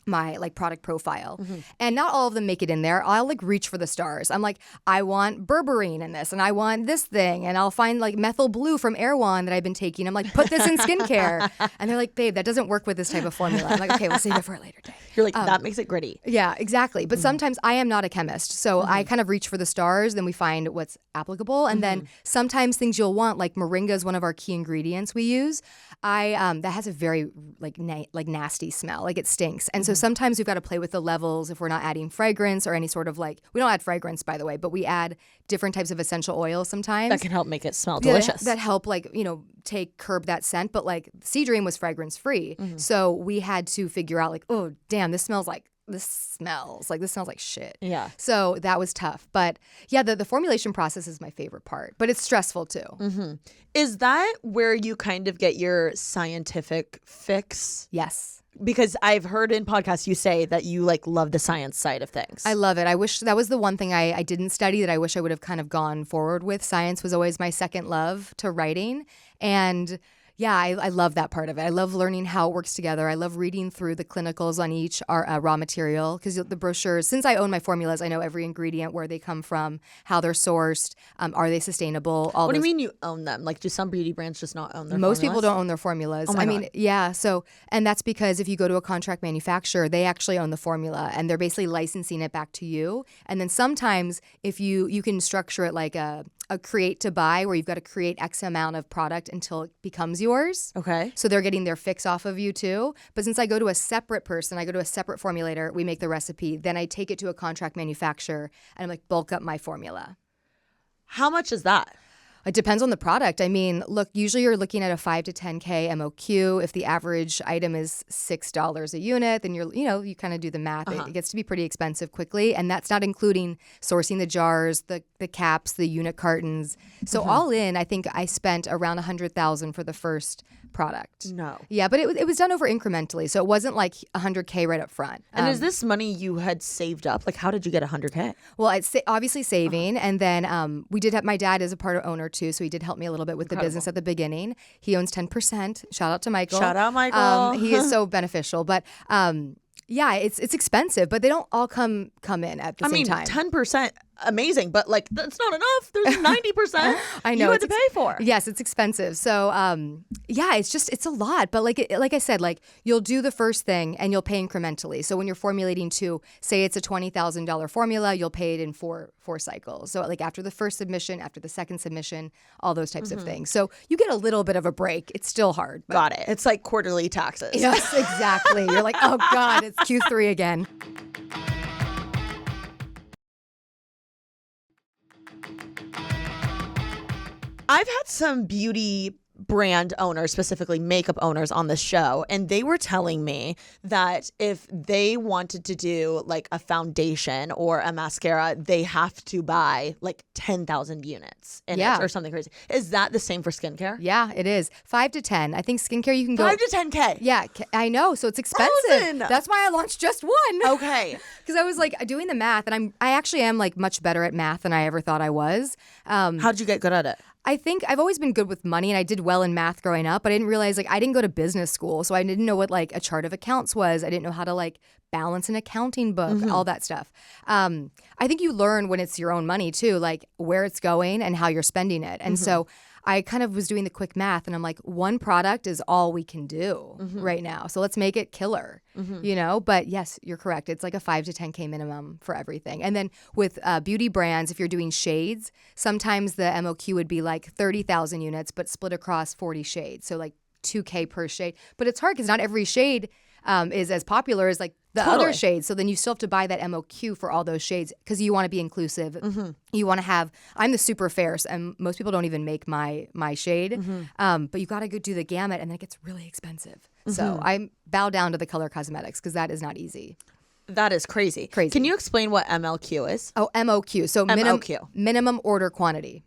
my like product profile. Mm-hmm. And not all of them make it in there. I'll like reach for the stars. I'm like, I want berberine in this and I want this thing. And I'll find like methyl blue from Erewhon that I've been taking. I'm like, put this in skincare. And they're like, babe, that doesn't work with this type of formula. I'm like, okay, we'll save it for a later day. You're like, that makes it gritty. Yeah, exactly. But sometimes I am not a chemist. So I kind of reach for the stars, then we find what's applicable. And then sometimes things you'll want, like moringa is one of our key ingredients we use. That has a very like nasty smell, like it stinks. And so sometimes we've got to play with the levels if we're not adding fragrance or any sort of like, we don't add fragrance by the way, but we add different types of essential oils sometimes. That can help make it smell delicious. That help like, curb that scent. But like Sea Dream was fragrance free. Mm-hmm. So we had to figure out like, oh damn, this smells like shit. Yeah. So that was tough. But yeah, the formulation process is my favorite part, but it's stressful too. Mm-hmm. Is that where you kind of get your scientific fix? Yes. Because I've heard in podcasts you say that you like love the science side of things. I love it. I wish that was the one thing I didn't study that I wish I would have kind of gone forward with. Science was always my second love to writing. And yeah, I love that part of it. I love learning how it works together. I love reading through the clinicals on each raw material because the brochures, since I own my formulas, I know every ingredient, where they come from, how they're sourced, are they sustainable? What do you mean you own them? Like, do some beauty brands just not own their Most formulas? people don't own their formulas. Oh my God. Yeah. So, and that's because if you go to a contract manufacturer, they actually own the formula and they're basically licensing it back to you. And then sometimes if you can structure it like a create to buy where you've got to create X amount of product until it becomes yours. Okay. So they're getting their fix off of you too. But since I go to a separate person, I go to a separate formulator, we make the recipe, then I take it to a contract manufacturer and I'm like, bulk up my formula. How much is that? It depends on the product. I mean, look, usually you're looking at a 5 to 10K MOQ. If the average item is $6 a unit, then you kind of do the math. It gets to be pretty expensive quickly. And that's not including sourcing the jars, the caps, the unit cartons. So all in, I think I spent around $100,000 for the first product. No. Yeah, but it was done over incrementally. So it wasn't like $100K right up front. And is this money you had saved up? Like, how did you get $100K? Well, it's obviously saving. And then we did have, my dad is a part owner too. So he did help me a little bit with the business at the beginning. He owns 10%. Shout out to Michael. Shout out, Michael. He is so beneficial. But yeah, it's expensive, but they don't all come in at the same time. 10%. amazing, but like that's not enough. There's 90% I know you had to pay for. Yes, it's expensive. So yeah, it's a lot. But like I said, like you'll do the first thing and you'll pay incrementally. So when you're formulating to, say it's a $20,000 formula, you'll pay it in four cycles. So like after the first submission, after the second submission, all those types of things. So you get a little bit of a break. It's still hard. But... Got it. It's like quarterly taxes. Yes, exactly. You're like, oh God, it's Q3 again. I've had some beauty brand owners, specifically makeup owners on the show, and they were telling me that if they wanted to do like a foundation or a mascara, they have to buy like 10,000 units in it or something crazy. Is that the same for skincare? Yeah, it is. 5 to 10. I think skincare you can go 5 to 10K. Yeah, I know. So it's expensive. 1,000. That's why I launched just one. Okay. Because I was like doing the math, and I actually am like much better at math than I ever thought I was. How'd you get good at it? I think I've always been good with money, and I did well in math growing up, but I didn't realize like I didn't go to business school, so I didn't know what like a chart of accounts was. I didn't know how to like balance an accounting book, all that stuff. I think you learn when it's your own money too, like where it's going and how you're spending it. And so I kind of was doing the quick math, and I'm like, one product is all we can do right now. So let's make it killer, you know? But yes, you're correct. It's like a 5 to 10K minimum for everything. And then with beauty brands, if you're doing shades, sometimes the MOQ would be like 30,000 units, but split across 40 shades. So like 2K per shade. But it's hard because not every shade is as popular as like the other shades. So then you still have to buy that MOQ for all those shades because you want to be inclusive. You want to have, I'm the super fair, and most people don't even make my shade. But you got to go do the gamut, and then it gets really expensive. So I bow down to the color cosmetics because that is not easy. That is crazy. Can you explain what MLQ is? Oh, MOQ. So minimum order quantity.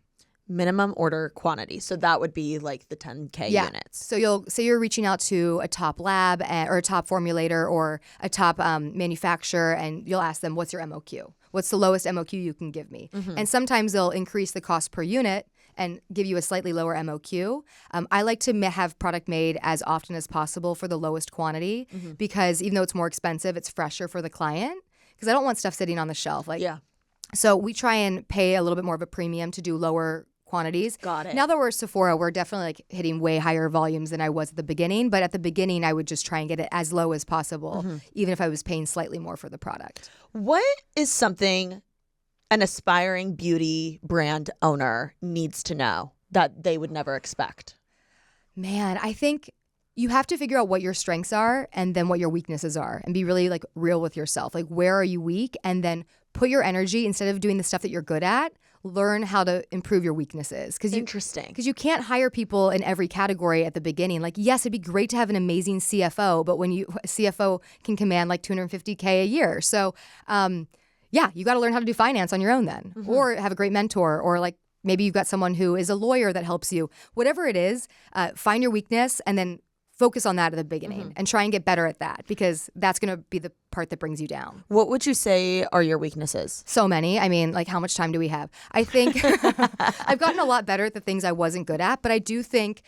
Minimum order quantity. So that would be like the 10K units. So you'll say you're reaching out to a top lab or a top formulator or a top manufacturer, and you'll ask them, what's your MOQ? What's the lowest MOQ you can give me? And sometimes they'll increase the cost per unit and give you a slightly lower MOQ. I like to have product made as often as possible for the lowest quantity because even though it's more expensive, it's fresher for the client because I don't want stuff sitting on the shelf. So we try and pay a little bit more of a premium to do lower quantities. Got it. Now that we're Sephora, we're definitely like hitting way higher volumes than I was at the beginning. But at the beginning, I would just try and get it as low as possible, even if I was paying slightly more for the product. What is something an aspiring beauty brand owner needs to know that they would never expect? Man, I think you have to figure out what your strengths are and then what your weaknesses are and be really like real with yourself. Like, where are you weak? And then put your energy, instead of doing the stuff that you're good at, learn how to improve your weaknesses. Interesting. Because you can't hire people in every category at the beginning. Like, yes, it'd be great to have an amazing CFO, but when CFO can command like $250K a year. So, yeah, you got to learn how to do finance on your own then, or have a great mentor, or like maybe you've got someone who is a lawyer that helps you. Whatever it is, find your weakness and then focus on that at the beginning and try and get better at that because that's going to be the part that brings you down. What would you say are your weaknesses? So many. I mean, like, how much time do we have? I think I've gotten a lot better at the things I wasn't good at, but I do think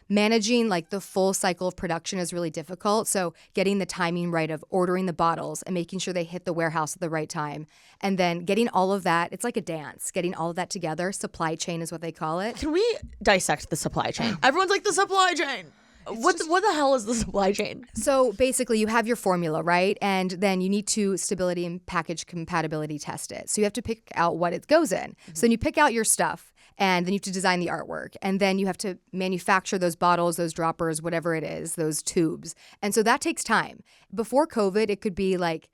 managing like the full cycle of production is really difficult. So getting the timing right of ordering the bottles and making sure they hit the warehouse at the right time. And then getting all of that, it's like a dance, getting all of that together. Supply chain is what they call it. Can we dissect the supply chain? Everyone's like, the supply chain. What the hell is the supply chain? So basically you have your formula, right? And then you need to stability and package compatibility test it. So you have to pick out what it goes in. So then you pick out your stuff and then you have to design the artwork. And then you have to manufacture those bottles, those droppers, whatever it is, those tubes. And so that takes time. Before COVID, it could be like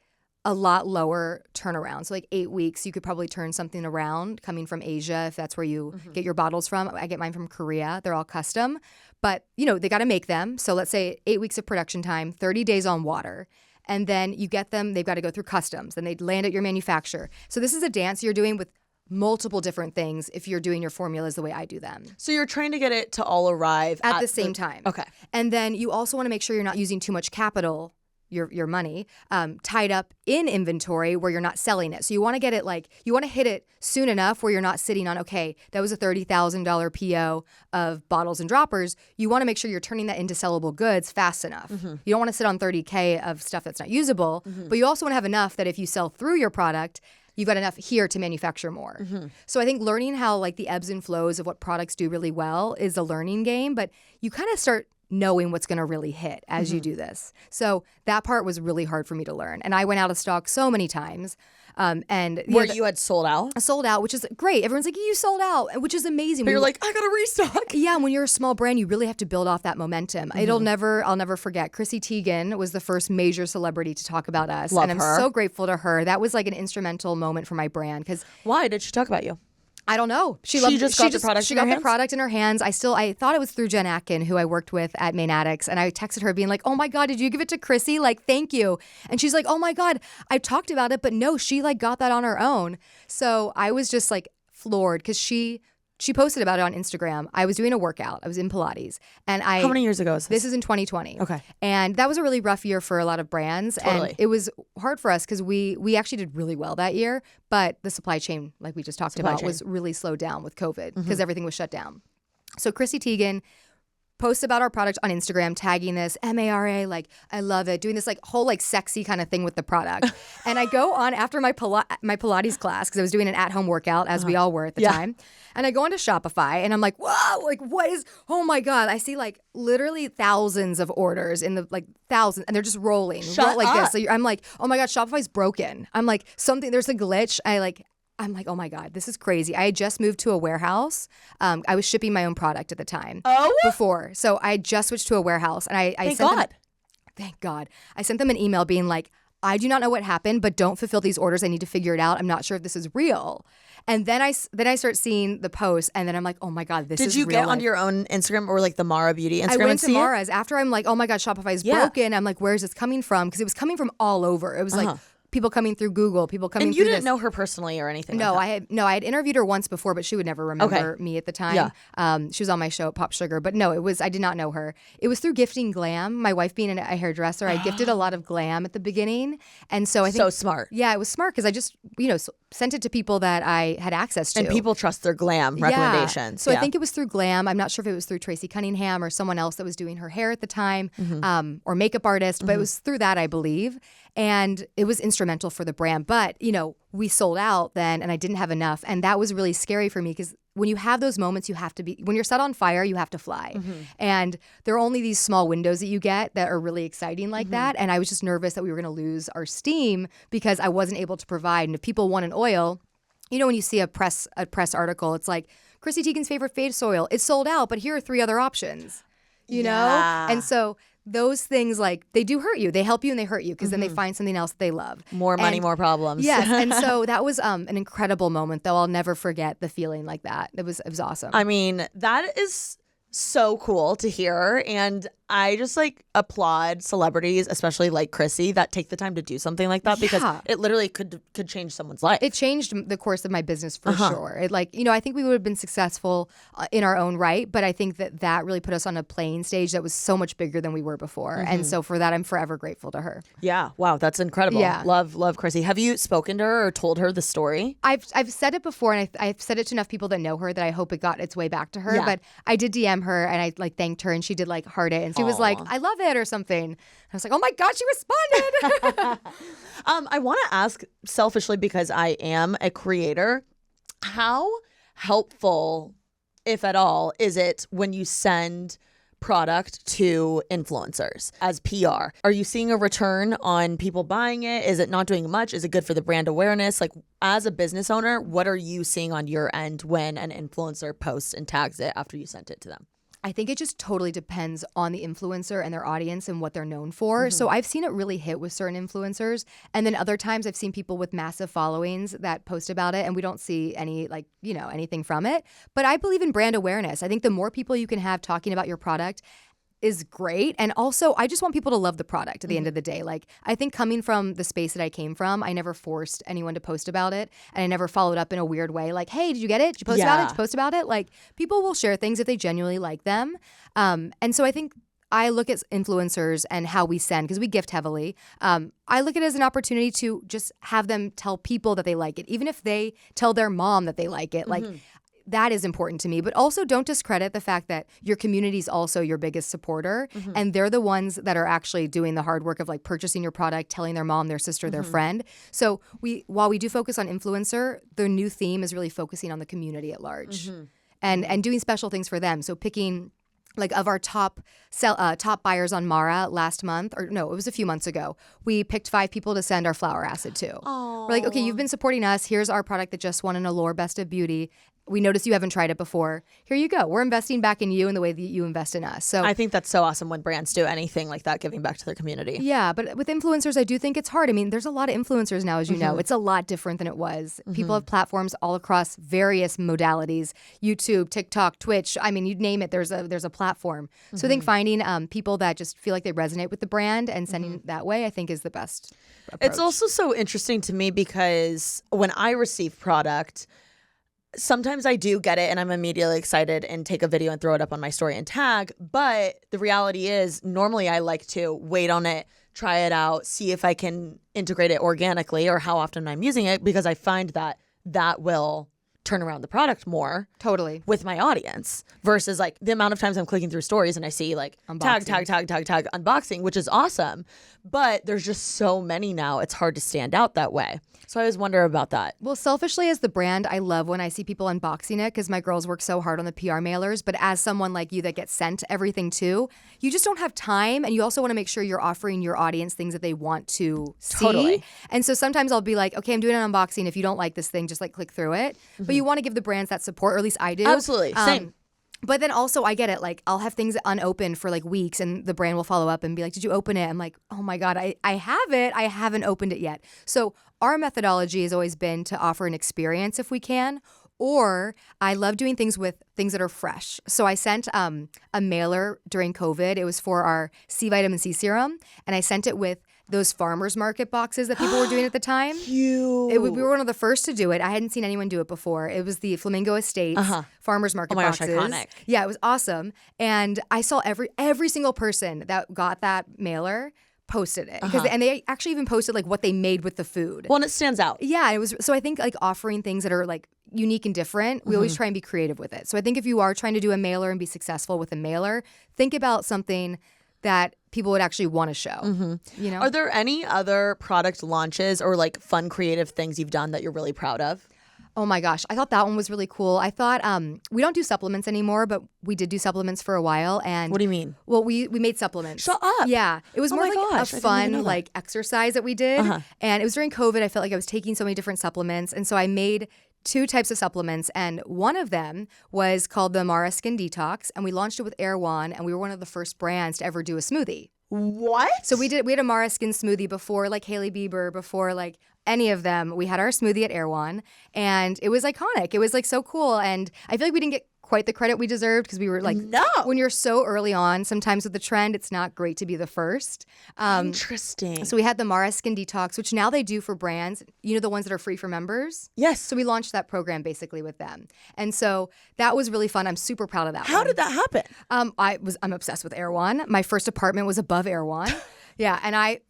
a lot lower turnaround. So like 8 weeks, you could probably turn something around coming from Asia, if that's where you get your bottles from. I get mine from Korea. They're all custom. But, you know, they got to make them. So let's say 8 weeks of production time, 30 days on water. And then you get them, they've got to go through customs. Then they land at your manufacturer. So this is a dance you're doing with multiple different things if you're doing your formulas the way I do them. So you're trying to get it to all arrive at the same time. Okay. And then you also want to make sure you're not using too much capital, your money, tied up in inventory where you're not selling it. So you want to get it you want to hit it soon enough where you're not sitting on, okay, that was a $30,000 PO of bottles and droppers. You want to make sure you're turning that into sellable goods fast enough. You don't want to sit on $30K of stuff that's not usable, but you also want to have enough that if you sell through your product, you've got enough here to manufacture more. So I think learning how like the ebbs and flows of what products do really well is a learning game, but you kind of start knowing what's going to really hit as you do this. So that part was really hard for me to learn. And I went out of stock so many times. And Where you had sold out? Sold out, which is great. Everyone's like, you sold out, which is amazing. But you're like, I got to restock. Yeah, when you're a small brand, you really have to build off that momentum. I'll never forget. Chrissy Teigen was the first major celebrity to talk about us. Love and I'm her. so grateful to her. That was like an instrumental moment for my brand. Because why did she talk about you? I don't know. She just got the product She in her got the hands? product in her hands. I thought it was through Jen Atkin, who I worked with at Main Addicts, and I texted her being like, "Oh my God, did you give it to Chrissy? Like, thank you." And she's like, "Oh my God, I talked about it, but no, she like got that on her own." So I was just like floored because she posted about it on Instagram. I was doing a workout. I was in Pilates, and How many years ago is this? This is in 2020. Okay. And that was a really rough year for a lot of brands. Totally. And it was hard for us because we actually did really well that year, but the supply chain, like we just talked about, was really slowed down with COVID because everything was shut down. So Chrissy Teigen posts about our product on Instagram, tagging this MARA, like, I love it, doing this like whole like sexy kind of thing with the product. And I go on after my Pilates class, because I was doing an at-home workout, as we all were at the time. And I go onto Shopify and I'm like, whoa, like oh my God. I see like literally thousands of orders in the like thousands, and they're just rolling. Shut like up. this. So I'm like, oh my God, Shopify's broken. I'm like, there's a glitch. I'm like, oh my God, this is crazy. I had just moved to a warehouse. I was shipping my own product at the time. Oh? Before. So I had just switched to a warehouse, and I Thank sent God. them, thank God. I sent them an email being like, I do not know what happened, but don't fulfill these orders. I need to figure it out. I'm not sure if this is real. And then I start seeing the posts, and then I'm like, oh my God, this is Did you real get onto your own Instagram or like the Mara Beauty Instagram I went and to see it? Mara's after I'm like, oh my God, Shopify is broken. I'm like, where's this coming from? Because it was coming from all over. It was like people coming through Google, people coming And through you didn't this. know her personally or anything No, like that? I had interviewed her once before, but she would never remember me at the time. Yeah. She was on my show at Pop Sugar, but no, I did not know her. It was through gifting glam. My wife being a hairdresser, I gifted a lot of glam at the beginning, and so I think So smart. Yeah, it was smart because I just sent it to people that I had access to. And people trust their glam recommendations. So I think it was through glam. I'm not sure if it was through Tracy Cunningham or someone else that was doing her hair at the time, or makeup artist, but it was through that, I believe. And it was instrumental for the brand. But, we sold out then, and I didn't have enough. And that was really scary for me because when you have those moments, when you're set on fire, you have to fly. And there are only these small windows that you get that are really exciting like that. And I was just nervous that we were going to lose our steam because I wasn't able to provide. And if people want an oil, when you see a press article, it's like, Chrissy Teigen's favorite face oil, it's sold out, but here are 3 other options, know? And so those things, like, they do hurt you. They help you and they hurt you because then they find something else that they love. More money, more problems. Yes. And so that was an incredible moment, though. I'll never forget the feeling like that. It was awesome. I mean, that is so cool to hear. And I just applaud celebrities, especially like Chrissy, that take the time to do something like that because it literally could change someone's life. It changed the course of my business for sure. It I think we would have been successful in our own right, but I think that really put us on a playing stage that was so much bigger than we were before. And so for that, I'm forever grateful to her. Yeah. Wow. That's incredible. Yeah. Love Chrissy. Have you spoken to her or told her the story? I've said it before, and I've said it to enough people that know her that I hope it got its way back to her. Yeah. But I did DM her and I thanked her, and she did heart it, and she was like, I love it or something. I was like, oh my God, she responded. I want to ask selfishly, because I am a creator, how helpful, if at all, is it when you send product to influencers as PR? Are you seeing a return on people buying it? Is it not doing much? Is it good for the brand awareness? As a business owner, what are you seeing on your end when an influencer posts and tags it after you sent it to them? I think it just totally depends on the influencer and their audience and what they're known for. So I've seen it really hit with certain influencers. And then other times I've seen people with massive followings that post about it and we don't see any anything from it. But I believe in brand awareness. I think the more people you can have talking about your product is great. And also, I just want people to love the product at the end of the day. I think coming from the space that I came from, I never forced anyone to post about it. And I never followed up in a weird way. Hey, did you get it? Did you post about it? Did you post about it? People will share things if they genuinely like them. And so I think I look at influencers and how we send, because we gift heavily. I look at it as an opportunity to just have them tell people that they like it. Even if they tell their mom that they like it. that is important to me. But also don't discredit the fact that your community is also your biggest supporter. And they're the ones that are actually doing the hard work of like purchasing your product, telling their mom, their sister, their friend. So while we do focus on influencer, their new theme is really focusing on the community at large and doing special things for them. So picking like of our top buyers on Mara last month, or no, it was a few months ago, we picked 5 people to send our flower acid to. Aww. We're like, okay, you've been supporting us. Here's our product that just won an Allure Best of Beauty. We noticed you haven't tried it before. Here you go. We're investing back in you in the way that you invest in us. So I think that's so awesome when brands do anything like that, giving back to their community. Yeah, but with influencers, I do think it's hard. I mean, there's a lot of influencers now, as you know. It's a lot different than it was. People have platforms all across various modalities: YouTube, TikTok, Twitch. I mean, you name it. There's a platform. So I think finding people that just feel like they resonate with the brand and sending that way, I think, is the best approach. It's also so interesting to me because when I receive product, sometimes I do get it and I'm immediately excited and take a video and throw it up on my story and tag. But the reality is normally I like to wait on it, try it out, see if I can integrate it organically or how often I'm using it, because I find that that will turn around the product more Totally. with my audience versus like the amount of times I'm clicking through stories and I see like tag unboxing, which is awesome. But there's just so many now. It's hard to stand out that way. So I always wonder about that. Well, selfishly as the brand, I love when I see people unboxing it because my girls work so hard on the PR mailers. But as someone like you that gets sent everything too, you just don't have time. And you also want to make sure you're offering your audience things that they want to see. Totally. And so sometimes I'll be like, okay, I'm doing an unboxing. If you don't like this thing, just like click through it. But you want to give the brands that support, or at least I do. Absolutely. Same. But then also I get it. Like I'll have things unopened for like weeks and the brand will follow up and be like, did you open it? I'm like, oh my God, I have it. I haven't opened it yet. So our methodology has always been to offer an experience if we can. Or I love doing things with things that are fresh. So I sent a mailer during COVID. It was for our C vitamin C serum. And I sent it with those farmers market boxes that people were doing at the time. We We were one of the first to do it. I hadn't seen anyone do it before. It was the Flamingo Estates farmers market boxes. Oh my gosh, iconic. Yeah, it was awesome. And I saw every single person that got that mailer posted it. And they actually even posted like what they made with the food. Well, and it stands out. Yeah, it was. So I think like offering things that are like unique and different, we always try and be creative with it. So I think if you are trying to do a mailer and be successful with a mailer, think about something that people would actually want to show. You know? Are there any other product launches or like fun creative things you've done that you're really proud of? Oh my gosh, I thought that one was really cool. I thought we don't do supplements anymore, but we did do supplements for a while. And What do you mean? Well, we made supplements. Shut up. Yeah, it was Oh more my like gosh, I a didn't even know fun that. like exercise that we did, and it was during COVID. I felt like I was taking so many different supplements, and so I made 2 types of supplements, and one of them was called the Mara Skin Detox, and we launched it with Erewhon, and we were one of the first brands to ever do a smoothie. What? So we had a Mara Skin smoothie before like Hailey Bieber, before like any of them. We had our smoothie at Erewhon, and it was iconic. It was like so cool, and I feel like we didn't get quite the credit we deserved because we were like, No. when you're so early on, sometimes with the trend, it's not great to be the first. Interesting. So we had the Mara Skin Detox, which now they do for brands, you know, the ones that are free for members. Yes. So we launched that program basically with them. And so that was really fun. I'm super proud of that How one. did that happen? I'm obsessed with Erewhon. My first apartment was above Erewhon. Yeah, and I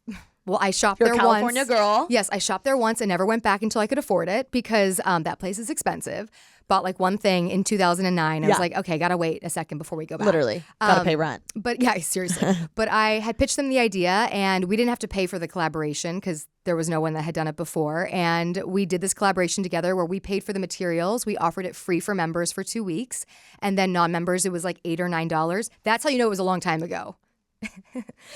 shopped You're a there California once. girl. Yes, I shopped there once and never went back until I could afford it because that place is expensive. Bought like one thing in 2009. I was like, okay, gotta wait a second before we go back. Literally. Gotta pay rent. But yeah, seriously. But I had pitched them the idea and we didn't have to pay for the collaboration because there was no one that had done it before. And we did this collaboration together where we paid for the materials. We offered it free for members for 2 weeks. And then non-members, it was like $8 or $9. That's how you know it was a long time ago.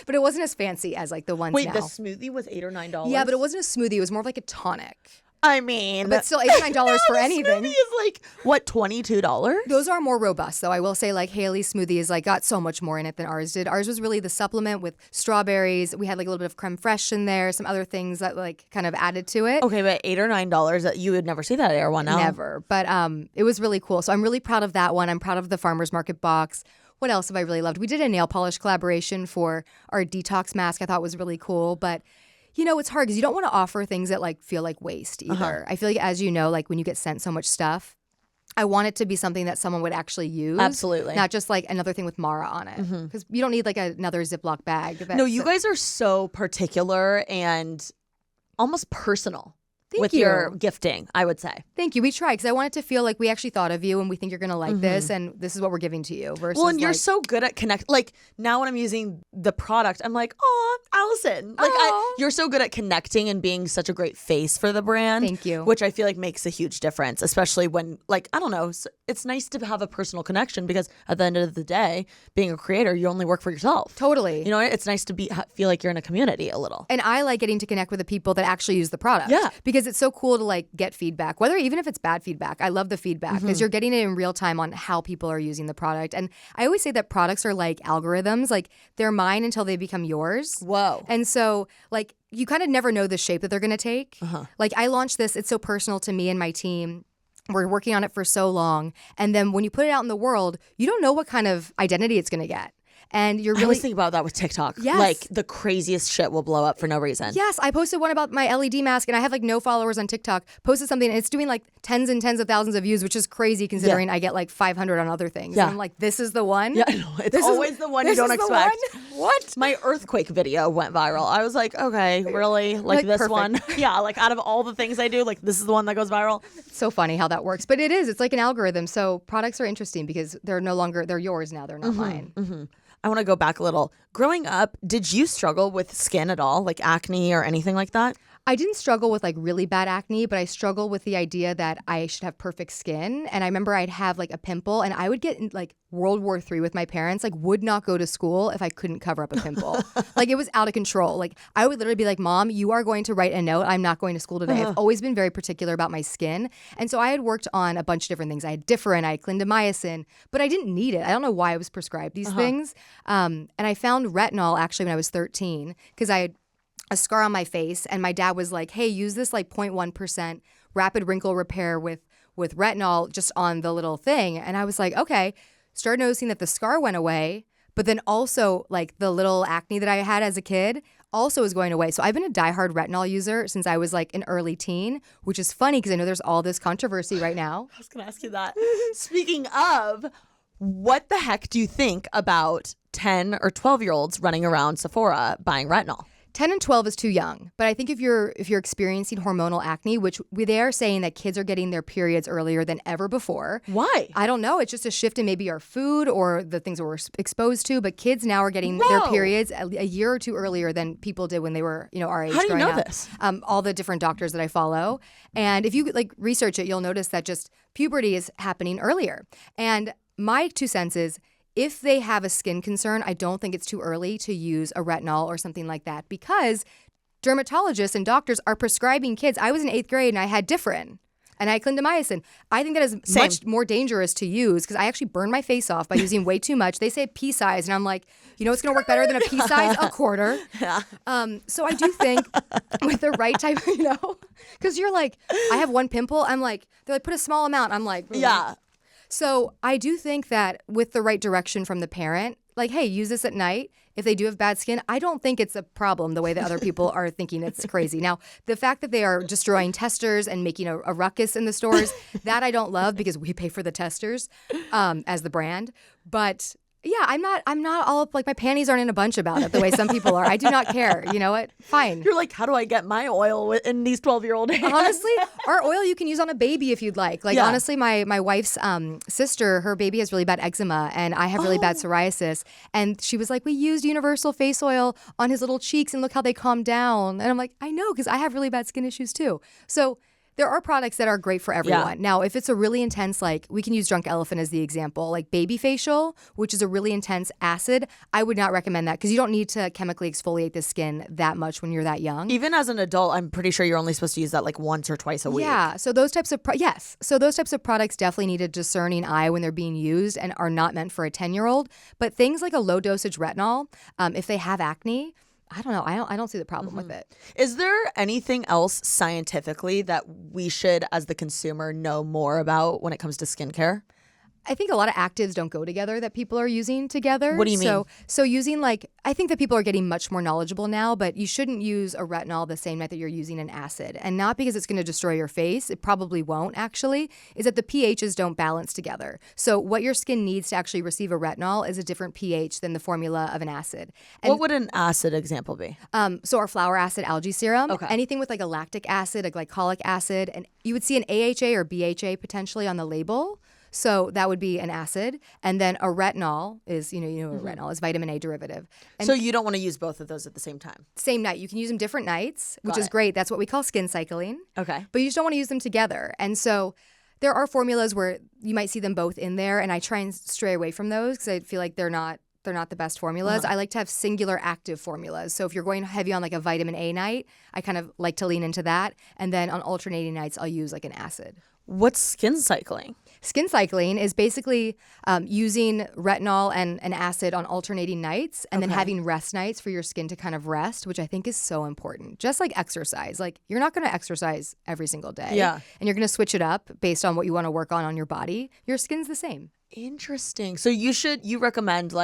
But it wasn't as fancy as like the ones Wait, now. the smoothie was $8 or $9? Yeah, but it wasn't a smoothie. It was more of like a tonic. I mean, But still $8 or $9 for anything. The smoothie is like, what, $22? Those are more robust, though. I will say, like, Hailey's smoothie is like got so much more in it than ours did. Ours was really the supplement with strawberries. We had like a little bit of creme fraiche in there, some other things that like kind of added to it. Okay, but $8 or $9, you would never see that at Erewhon now. Never. But it was really cool. So I'm really proud of that one. I'm proud of the farmer's market box. What else have I really loved? We did a nail polish collaboration for our detox mask. I thought was really cool, but you know, it's hard because you don't want to offer things that like feel like waste either. I feel like, as you know, like when you get sent so much stuff, I want it to be something that someone would actually use. Absolutely. Not just like another thing with Mara on it. Because you don't need like another Ziploc bag. No, you guys are so particular and almost personal. with you. your gifting, I would say. Thank you. We try because I want it to feel like we actually thought of you and we think you're going to like this and this is what we're giving to you. Versus Well, and you're so good at connect. Like now when I'm using the product, I'm like, oh, Allison. Like you're so good at connecting and being such a great face for the brand. Thank you. Which I feel like makes a huge difference, especially when, like, I don't know, it's nice to have a personal connection because at the end of the day, being a creator, you only work for yourself. Totally. You know, it's nice to feel like you're in a community a little. And I like getting to connect with the people that actually use the product. Yeah. Because it's so cool to like get feedback, whether even if it's bad feedback. I love the feedback because you're getting it in real time on how people are using the product. And I always say that products are like algorithms, like they're mine until they become yours. Whoa. And so like you kind of never know the shape that they're going to take. Like I launched this, it's so personal to me and my team. We're working on it for so long. And then when you put it out in the world, you don't know what kind of identity it's going to get. And you're really... I always think about that with TikTok. Yes. Like the craziest shit will blow up for no reason. Yes, I posted one about my LED mask and I have like no followers on TikTok. Posted something and it's doing like tens and tens of thousands of views, which is crazy considering I get like 500 on other things. Yeah. And I'm like, this is the one? Yeah, I know. It's always the one you don't expect. What? My earthquake video went viral. I was like, okay, really? Like this perfect. one? Yeah, like out of all the things I do, like this is the one that goes viral. It's so funny how that works. But it is. It's like an algorithm. So products are interesting because they're no longer, they're yours now. They're not mine. I want to go back a little. Growing up, did you struggle with skin at all, like acne or anything like that? I didn't struggle with like really bad acne, but I struggled with the idea that I should have perfect skin. And I remember I'd have like a pimple and I would get in like World War III with my parents, like would not go to school if I couldn't cover up a pimple. Like it was out of control. Like I would literally be like, Mom, you are going to write a note. I'm not going to school today. I've always been very particular about my skin. And so I had worked on a bunch of different things. I had Differin, I had clindamycin, but I didn't need it. I don't know why I was prescribed these things. And I found retinol actually when I was 13 because I had a scar on my face and my dad was like, hey, use this like 0.1% rapid wrinkle repair with retinol just on the little thing. And I was like, okay. Started noticing that the scar went away, but then also like the little acne that I had as a kid also is going away. So I've been a diehard retinol user since I was like an early teen, which is funny because I know there's all this controversy right now. I was going to ask you that. Speaking of, what the heck do you think about 10 or 12-year-olds running around Sephora buying retinol? 10 and 12 is too young. But I think if you're experiencing hormonal acne, which they are saying that kids are getting their periods earlier than ever before. Why? I don't know. It's just a shift in maybe our food or the things that we're exposed to. But kids now are getting their periods a year or two earlier than people did when they were, our age. How do you know up. this? All the different doctors that I follow. And if you like research it, you'll notice that just puberty is happening earlier. And my 2 cents is, if they have a skin concern, I don't think it's too early to use a retinol or something like that because dermatologists and doctors are prescribing kids. I was in 8th grade and I had Differin and I had clindamycin. I think that is much more dangerous to use because I actually burned my face off by using way too much. They say pea size and I'm like, it's going to work better than a pea size? A quarter. Yeah. So I do think with the right type, because you're like, I have one pimple. I'm like, they're like, put a small amount. I'm like, Yeah. So I do think that with the right direction from the parent, like, hey, use this at night. If they do have bad skin, I don't think it's a problem the way that other people are thinking it's crazy. Now, the fact that they are destroying testers and making a ruckus in the stores, that I don't love because we pay for the testers as the brand. But yeah, I'm not all up, like my panties aren't in a bunch about it the way some people are. I do not care. You know what? Fine. You're like, how do I get my oil in these 12-year-old hands? Honestly, our oil you can use on a baby if you'd like. Like, honestly, my wife's sister, her baby has really bad eczema and I have really bad psoriasis. And she was like, we used universal face oil on his little cheeks and look how they calmed down. And I'm like, I know, because I have really bad skin issues too. So there are products that are great for everyone. Yeah. Now, if it's a really intense, like we can use Drunk Elephant as the example, like baby facial, which is a really intense acid, I would not recommend that because you don't need to chemically exfoliate the skin that much when you're that young. Even as an adult, I'm pretty sure you're only supposed to use that like once or twice a week. Yeah. So those types of products definitely need a discerning eye when they're being used and are not meant for a 10-year-old. But things like a low dosage retinol, if they have acne, I don't know. I don't see the problem with it. Is there anything else scientifically that we should, as the consumer, know more about when it comes to skincare? I think a lot of actives don't go together that people are using together. What do you mean? So using I think that people are getting much more knowledgeable now, but you shouldn't use a retinol the same night that you're using an acid. And not because it's going to destroy your face, it probably won't actually, is that the pHs don't balance together. So what your skin needs to actually receive a retinol is a different pH than the formula of an acid. And what would an acid example be? So our flower acid algae serum, Okay. anything with a lactic acid, a glycolic acid, and you would see an AHA or BHA potentially on the label. So that would be an acid. And then a retinol is, what a retinol is, vitamin A derivative. And So you don't want to use both of those at the same time? same night. You can use them different nights, which Got is it. great. That's what we call skin cycling. Okay. But you just don't want to use them together. And so there are formulas where you might see them both in there. And I try and stray away from those because I feel like they're not the best formulas. I like to have singular active formulas. So if you're going heavy on a vitamin A night, I kind of like to lean into that. And then on alternating nights, I'll use an acid. What's skin cycling? Skin cycling is basically using retinol and an acid on alternating nights and then having rest nights for your skin to kind of rest, which I think is so important. Just like exercise. You're not going to exercise every single day. Yeah. And you're going to switch it up based on what you want to work on your body. Your skin's the same. Interesting. So you recommend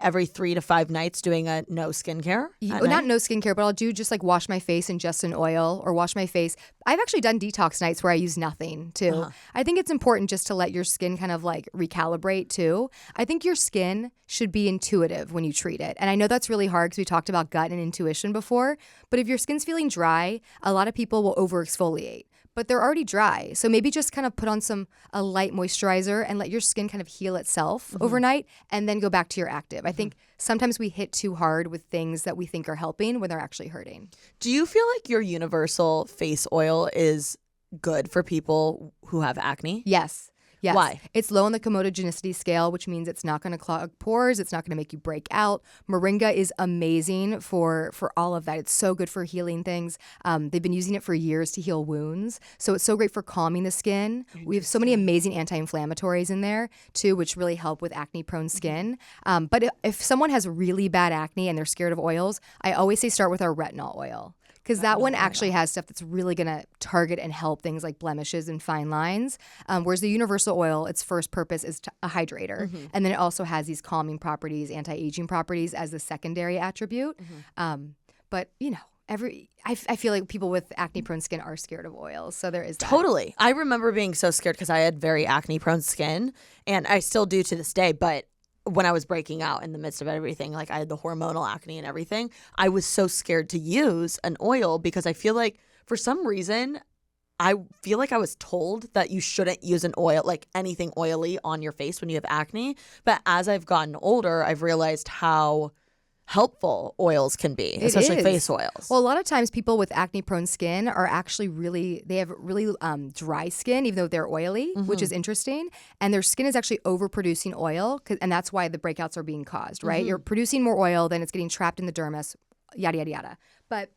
every 3 to 5 nights doing a no skincare? Not no skincare, but I'll do just wash my face in just an oil or wash my face. I've actually done detox nights where I use nothing too. I think it's important just to let your skin kind of recalibrate too. I think your skin should be intuitive when you treat it. And I know that's really hard because we talked about gut and intuition before, but if your skin's feeling dry, a lot of people will over exfoliate. But they're already dry. So maybe just kind of put on a light moisturizer and let your skin kind of heal itself overnight and then go back to your active. I think sometimes we hit too hard with things that we think are helping when they're actually hurting. Do you feel like your universal face oil is good for people who have acne? Yes. Yes. Why? It's low on the comodogenicity scale, which means it's not going to clog pores. It's not going to make you break out. Moringa is amazing for all of that. It's so good for healing things. They've been using it for years to heal wounds. So it's so great for calming the skin. We have so many amazing anti-inflammatories in there too, which really help with acne-prone skin. But if someone has really bad acne and they're scared of oils, I always say start with our retinol oil. Because that one actually has stuff that's really going to target and help things like blemishes and fine lines. Whereas the universal oil, its first purpose is a hydrator. And then it also has these calming properties, anti-aging properties as the secondary attribute. But, I feel like people with acne-prone skin are scared of oils. So there is that. Totally. I remember being so scared because I had very acne-prone skin. And I still do to this day. But when I was breaking out in the midst of everything, I had the hormonal acne and everything, I was so scared to use an oil because I feel like for some reason, I feel like I was told that you shouldn't use an oil, anything oily on your face when you have acne. But as I've gotten older, I've realized how helpful oils can be, especially face oils. Well, a lot of times people with acne-prone skin are actually they have really dry skin, even though they're oily, which is interesting. And their skin is actually overproducing oil, and that's why the breakouts are being caused, right? You're producing more oil, then it's getting trapped in the dermis, yada, yada, yada. But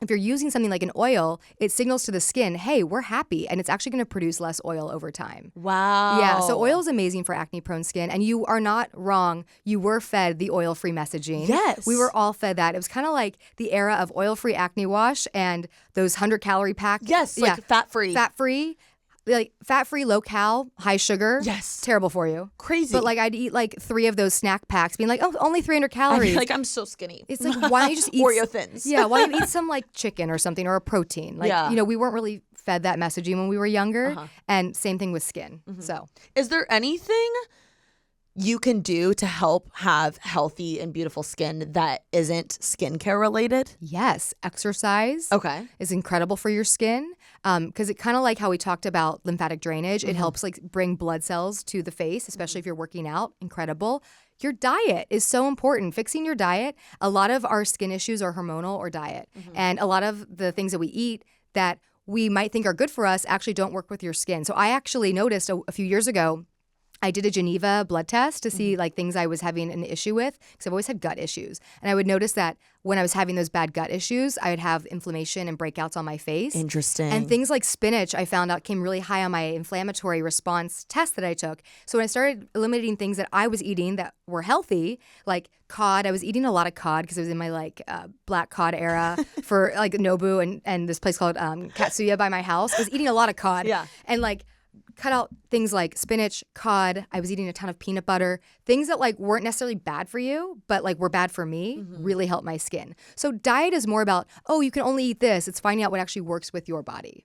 if you're using something like an oil, it signals to the skin, hey, we're happy, and it's actually going to produce less oil over time. Wow. Yeah, so oil is amazing for acne-prone skin, and you are not wrong. You were fed the oil-free messaging. Yes. We were all fed that. It was kind of like the era of oil-free acne wash and those 100-calorie packs. Yes, fat-free. Fat-free. Fat-free, low-cal, high sugar. Yes. Terrible for you. Crazy. But I'd eat 3 of those snack packs, being oh, only 300 calories. I'm so skinny. It's why don't you just eat Oreo Thins? Yeah, why don't you eat some chicken or something or a protein? We weren't really fed that messaging when we were younger. And same thing with skin. So, is there anything you can do to help have healthy and beautiful skin that isn't skincare related? Yes, exercise is incredible for your skin because it kind of like how we talked about lymphatic drainage. It helps bring blood cells to the face, especially if you're working out. Incredible. Your diet is so important. Fixing your diet. A lot of our skin issues are hormonal or diet. And a lot of the things that we eat that we might think are good for us actually don't work with your skin. So I actually noticed a few years ago, I did a Geneva blood test to see things I was having an issue with because I've always had gut issues. And I would notice that when I was having those bad gut issues, I would have inflammation and breakouts on my face. Interesting. And things like spinach, I found out came really high on my inflammatory response test that I took. So when I started eliminating things that I was eating that were healthy, like cod, I was eating a lot of cod because I was in my black cod era for Nobu and this place called Katsuya by my house. I was eating a lot of cod. Yeah. And cut out things like spinach, cod. I was eating a ton of peanut butter. Things that like weren't necessarily bad for you, but like were bad for me, really helped my skin. So diet is more about, oh, you can only eat this. It's finding out what actually works with your body.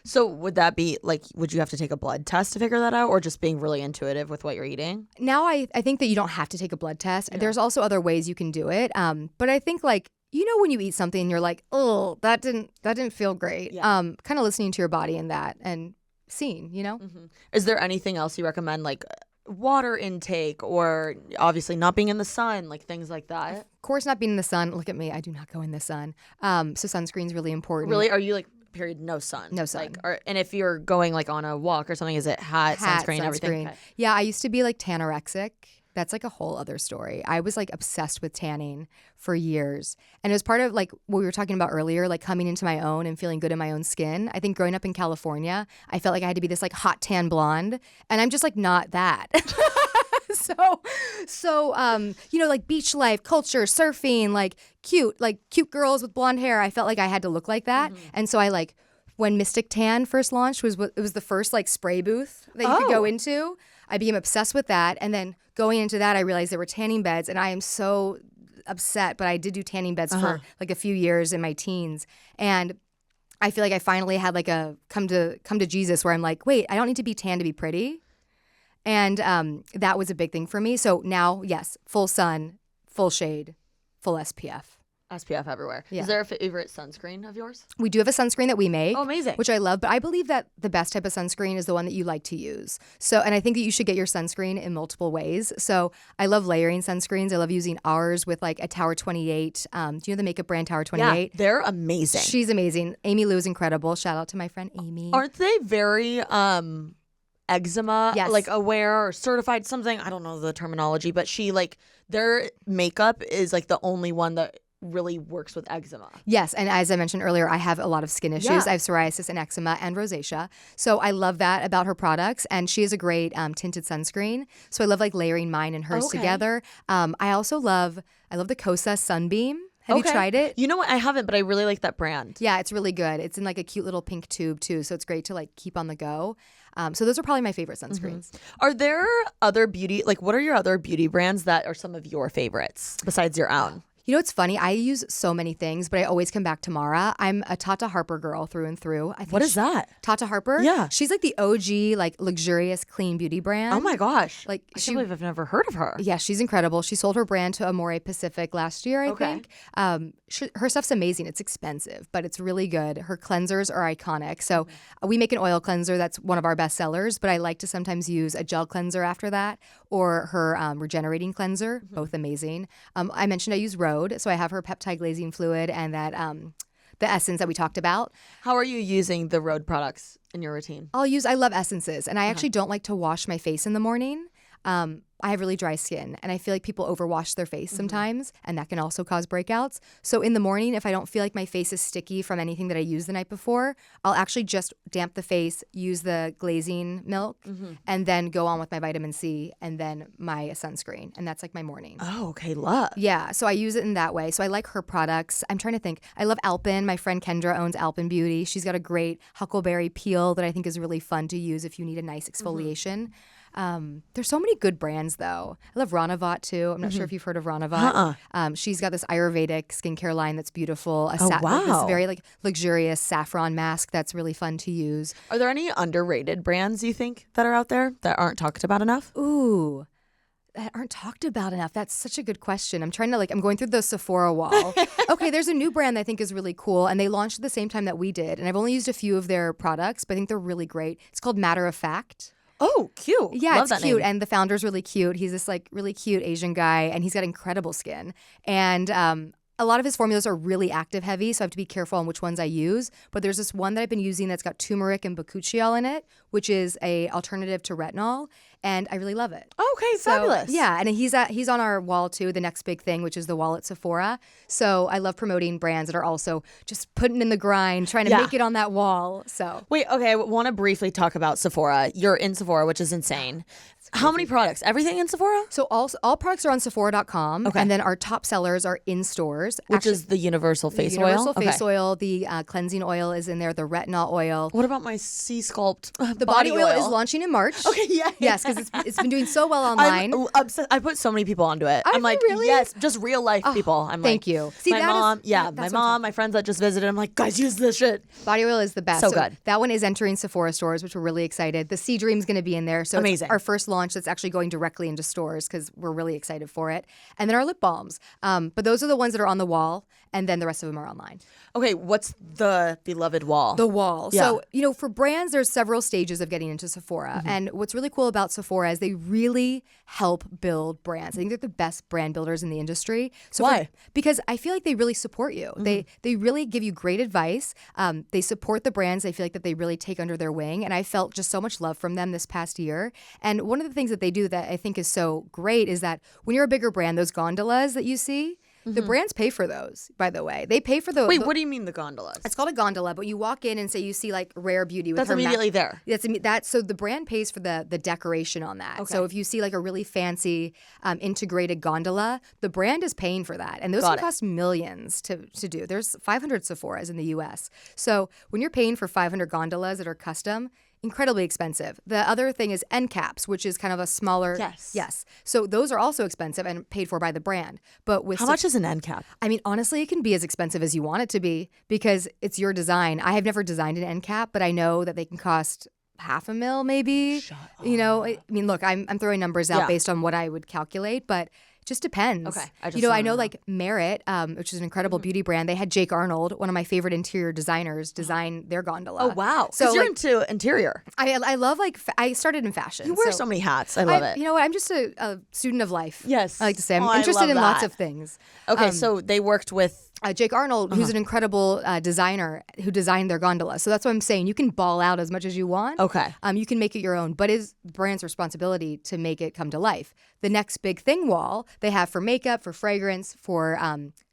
So would that be like, would you have to take a blood test to figure that out, or just being really intuitive with what you're eating? Now I think that you don't have to take a blood test. There's also other ways you can do it. But I think like, you know, when you eat something and you're like, oh, that didn't feel great. Kind of listening to your body in that and seeing, you know? Is there anything else you recommend, like water intake, or obviously not being in the sun, like things like that? Of course, not being in the sun. Look at me. I do not go in the sun. So sunscreen's really important. Really? Are you like, period, no sun? No sun. Like, and if you're going like on a walk or something, is it hat sunscreen, everything? Okay. Yeah, I used to be like tanorexic. That's like a whole other story. I was like obsessed with tanning for years. And it was part of like what we were talking about earlier, like coming into my own and feeling good in my own skin. I think growing up in California, I felt like I had to be this like hot tan blonde. And I'm just like not that. So, you know, like beach life, culture, surfing, like cute girls with blonde hair. I felt like I had to look like that. And so I like, when Mystic Tan first launched, it was the first like spray booth that you could go into. I became obsessed with that. And then going into that, I realized there were tanning beds. And I am so upset, but I did do tanning beds for like a few years in my teens. And I feel like I finally had like a come to Jesus where I'm like, wait, I don't need to be tan to be pretty. And that was a big thing for me. So now, yes, full sun, full shade, full SPF. SPF everywhere. Yeah. Is there a favorite sunscreen of yours? We do have a sunscreen that we make. Oh, amazing. Which I love. But I believe that the best type of sunscreen is the one that you like to use. So, and I think that you should get your sunscreen in multiple ways. So I love layering sunscreens. I love using ours with like a Tower 28. Do you know the makeup brand Tower 28? Yeah, they're amazing. She's amazing. Amy Lou is incredible. Shout out to my friend Amy. Aren't they very eczema like aware or certified something? I don't know the terminology, but she like their makeup is like the only one that really works with eczema. Yes, and as I mentioned earlier, I have a lot of skin issues. I have psoriasis and eczema and rosacea. So I love that about her products, and she has a great tinted sunscreen. So I love like layering mine and hers together. I also love the Kosa Sunbeam. Have you tried it? You know what? I haven't, but I really like that brand. Yeah, it's really good. It's in like a cute little pink tube too, so it's great to like keep on the go. So those are probably my favorite sunscreens. Are there other beauty, like what are your other beauty brands that are some of your favorites besides your own? You know, it's funny. I use so many things, but I always come back to Mara. I'm a Tata Harper girl through and through. What is that? Tata Harper? Yeah. She's like the OG, like luxurious, clean beauty brand. Oh my gosh. Like I can't believe I've never heard of her. Yeah, she's incredible. She sold her brand to Amore Pacific last year, I think. Her stuff's amazing. It's expensive, but it's really good. Her cleansers are iconic. So we make an oil cleanser that's one of our best sellers, but I like to sometimes use a gel cleanser after that or her regenerating cleanser, both amazing. I mentioned I use Rhode, so I have her peptide glazing fluid and that the essence that we talked about. How are you using the Rhode products in your routine? I love essences, and I actually don't like to wash my face in the morning. I have really dry skin, and I feel like people overwash their face sometimes, and that can also cause breakouts. So in the morning, if I don't feel like my face is sticky from anything that I used the night before, I'll actually just damp the face, use the glazing milk, and then go on with my vitamin C and then my sunscreen. And that's like my morning. Oh, okay. Love. Yeah, so I use it in that way. So I like her products. I'm trying to think. I love Alpen. My friend Kendra owns Alpen Beauty. She's got a great huckleberry peel that I think is really fun to use if you need a nice exfoliation. There's so many good brands though. I love Ranavat too. I'm not sure if you've heard of Ranavat. She's got this Ayurvedic skincare line that's beautiful. This very like luxurious saffron mask that's really fun to use. Are there any underrated brands you think that are out there that aren't talked about enough? Ooh. That aren't talked about enough. That's such a good question. I'm trying to I'm going through the Sephora wall. Okay, there's a new brand that I think is really cool, and they launched at the same time that we did. And I've only used a few of their products, but I think they're really great. It's called Matter of Fact. Oh, cute. Yeah, Love it's that cute. name. And the founder's really cute. He's this like really cute Asian guy, and he's got incredible skin. And a lot of his formulas are really active heavy, so I have to be careful on which ones I use. But there's this one that I've been using that's got turmeric and bakuchiol in it, which is a alternative to retinol. and I really love it. Okay, So, fabulous. yeah, and he's on our wall too, the next big thing, which is the wall at Sephora. So I love promoting brands that are also just putting in the grind, trying to make it on that wall. So Wait, okay, I want to briefly talk about Sephora. You're in Sephora, which is insane. How many products? Everything in Sephora? So all products are on Sephora.com, Okay. and then our top sellers are in stores. Which is the universal face oil? Universal face oil, the cleansing oil is in there, the retinol oil. What about my Sea Sculpt The body oil is launching in March. Okay, yeah. Yes, because it's been doing so well online. I'm obsessed. I put so many people onto it. Are I'm like, you really? yes, just real life people. I'm thank like, you. See, my that is- mom, yeah, my that's what I'm mom, my friends that just visited. I'm like, guys, use this shit. Body oil is the best. So good. That one is entering Sephora stores, which we're really excited. The Sea Dream's going to be in there. So Amazing. It's our first launch that's actually going directly into stores because we're really excited for it. And then our lip balms. But those are the ones that are on the wall, and then the rest of them are online. Okay, what's the beloved wall? The wall. Yeah. So, for brands, there's several stages of getting into Sephora. And what's really cool about Sephora is they really help build brands. I think they're the best brand builders in the industry. So Why? Because I feel like they really support you. They really give you great advice. They support the brands. I feel like that they really take under their wing. And I felt just so much love from them this past year. And one of the things that they do that I think is so great is that when you're a bigger brand, those gondolas that you see, the brands pay for those, by the way. They pay for those. Wait, what do you mean the gondolas? It's called a gondola, but you walk in and say you see like Rare Beauty with That's her immediately there. That's so the brand pays for the decoration on that. Okay. So if you see like a really fancy integrated gondola, the brand is paying for that, and those Got can it. cost millions to do. There's 500 Sephoras in the U.S. So when you're paying for 500 gondolas that are custom, incredibly expensive. The other thing is end caps, which is kind of a smaller. Yes. So those are also expensive and paid for by the brand. But with How much is an end cap? I mean, honestly, it can be as expensive as you want it to be because it's your design. I have never designed an end cap, but I know that they can cost $500,000 maybe. I mean, look, I'm throwing numbers out Yeah. based on what I would calculate, but it just depends. Okay, I just I wanna know know. like Merit, which is an incredible beauty brand. They had Jake Arnold, one of my favorite interior designers, design their gondola. Oh, wow. So So you're like, into interior. I love I started in fashion. You wear so many hats. I love it. You know what? I'm just a student of life. Yes. I like to say I'm Oh, I interested love in lots that. of things. Okay, so they worked with. Jake Arnold, Uh-huh. who's an incredible designer who designed their gondola. So that's what I'm saying. You can ball out as much as you want. Okay. You can make it your own, but it's the brand's responsibility to make it come to life. The next big thing wall they have for makeup, for fragrance, for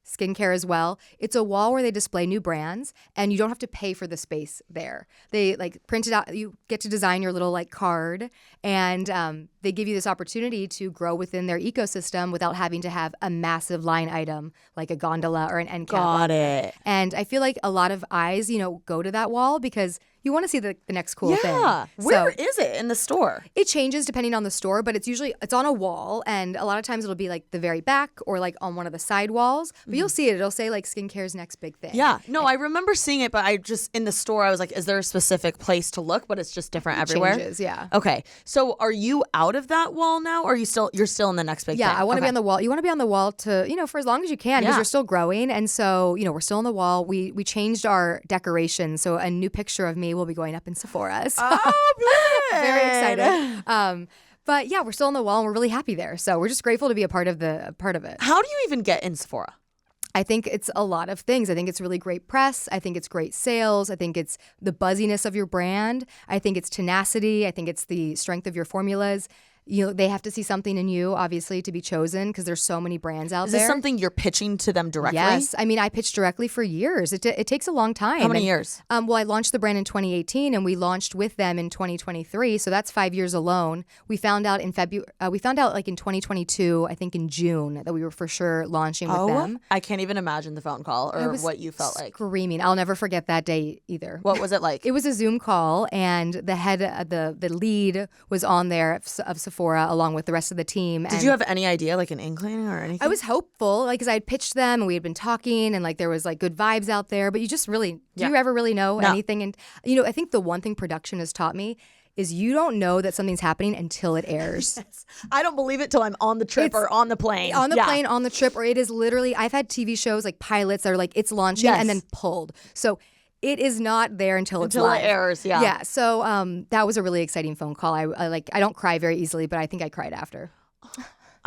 skincare as well. It's a wall where they display new brands, and you don't have to pay for the space there. They like print it out. You get to design your little like card, and they give you this opportunity to grow within their ecosystem without having to have a massive line item like a gondola or an end cap. Got it. And I feel like a lot of eyes, go to that wall because you want to see the next cool thing. Yeah. Where So is it in the store? it changes depending on the store, but it's on a wall, and a lot of times it'll be like the very back or like on one of the side walls. But you'll see it. It'll say like skincare's next big thing. Yeah. No, I remember seeing it, but I just in the store I was like, is there a specific place to look? But it's just different everywhere. Changes, yeah. Okay. So are you out of that wall now, or you're still in the next big Yeah, thing? I want to Okay. be on the wall. You want to be on the wall to, for as long as you can because Yeah. you're still growing. And so, we're still on the wall. We changed our decoration. So a new picture of me will be going up in Sephora. So Oh, very excited. But yeah, we're still on the wall and we're really happy there. So we're just grateful to be a part of it. How do you even get in Sephora? I think it's a lot of things. I think it's really great press. I think it's great sales. I think it's the buzziness of your brand. I think it's tenacity. I think it's the strength of your formulas. They have to see something in you, obviously, to be chosen because there's so many brands out Is there. this something you're pitching to them directly? Yes. I mean, I pitched directly for years. It takes a long time. How many years? Well, I launched the brand in 2018, and we launched with them in 2023. So that's 5 years alone. We found out in February. We found out like in 2022, I think in June, that we were for sure launching with them. I can't even imagine the phone call I or was what you felt like. Screaming. I'll never forget that day either. What was it like? It was a Zoom call, and the head, the lead was on there of Sephora along with the rest of the team. Did you have any idea, like an inkling or anything? I was hopeful, like, because I had pitched them and we had been talking and like there was like good vibes out there, but you just really, do you ever really know anything? And, I think the one thing production has taught me is you don't know that something's happening until it airs. I don't believe it till I'm on the trip or on the plane. On the plane, on the trip, or it is literally, I've had TV shows like pilots that are like, it's launching and then pulled. So it is not there until it's live. It airs, yeah. Yeah, so that was a really exciting phone call. I don't cry very easily, but I think I cried after.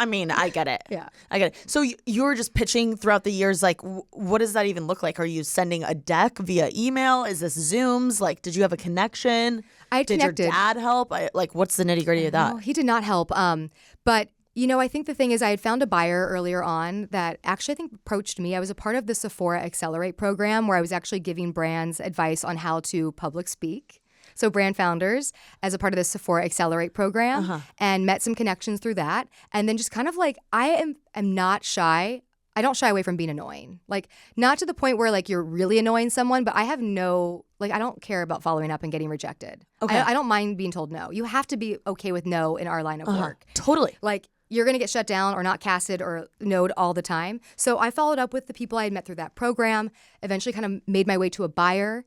I mean, I get it. Yeah. I get it. So you were just pitching throughout the years. Like, what does that even look like? Are you sending a deck via email? Is this Zooms? Like, did you have a connection? I Did connected. your dad help? Like, what's the nitty gritty of that? No, he did not help. But I think the thing is I had found a buyer earlier on that actually I think approached me. I was a part of the Sephora Accelerate program where I was actually giving brands advice on how to public speak. So brand founders as a part of the Sephora Accelerate program and met some connections through that. And then just kind of like, I am not shy. I don't shy away from being annoying. Like, not to the point where like you're really annoying someone, but I have I don't care about following up and getting rejected. Okay. I don't mind being told no. You have to be okay with no in our line of work. Totally. Like, you're going to get shut down or not casted or no'd all the time. So I followed up with the people I had met through that program, eventually kind of made my way to a buyer,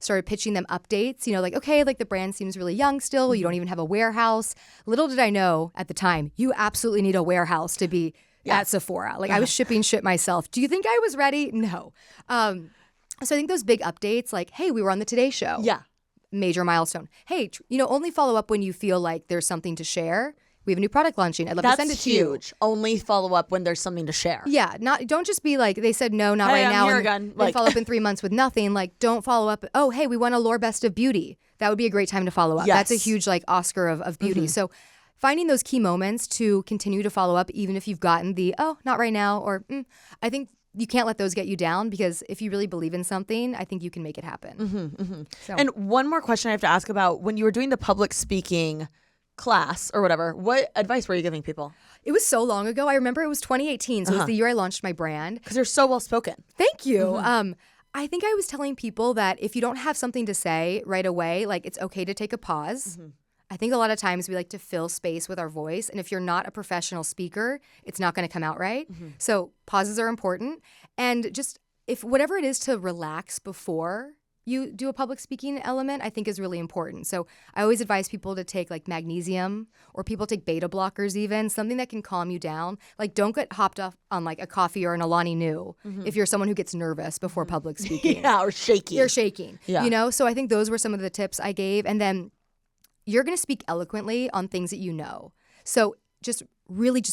started pitching them updates, like, okay, like the brand seems really young still. You don't even have a warehouse. Little did I know at the time, you absolutely need a warehouse to be at Sephora. Like I was shipping shit myself. Do you think I was ready? No. So I think those big updates like, hey, we were on the Today Show. Yeah. Major milestone. Hey, only follow up when you feel like there's something to share. We have a new product launching. I'd love to send it to you. That's huge. Only follow up when there's something to share. Yeah, don't just be like, they said no, not Hey, right I'm now. here And again. then follow up in 3 months with nothing. Like, don't follow up. Oh, hey, we won a Lore Best of Beauty. That would be a great time to follow up. Yes. That's a huge like Oscar of beauty. So finding those key moments to continue to follow up, even if you've gotten the, oh, not right now, or I think you can't let those get you down because if you really believe in something, I think you can make it happen. So. And one more question I have to ask about when you were doing the public speaking class or whatever, what advice were you giving people? It was so long ago. I remember it was 2018. So it was the year I launched my brand. Because you're so well spoken. Thank you. I think I was telling people that if you don't have something to say right away, like it's okay to take a pause. I think a lot of times we like to fill space with our voice. And if you're not a professional speaker, it's not going to come out right. So pauses are important. And just if whatever it is to relax before you do a public speaking element, I think is really important. So I always advise people to take like magnesium or people take beta blockers even, something that can calm you down. Like don't get hopped off on like a coffee or an Alani Nu if you're someone who gets nervous before public speaking. Yeah, or shaky. You're shaking, Yeah. So I think those were some of the tips I gave. And then you're going to speak eloquently on things that you know. So just read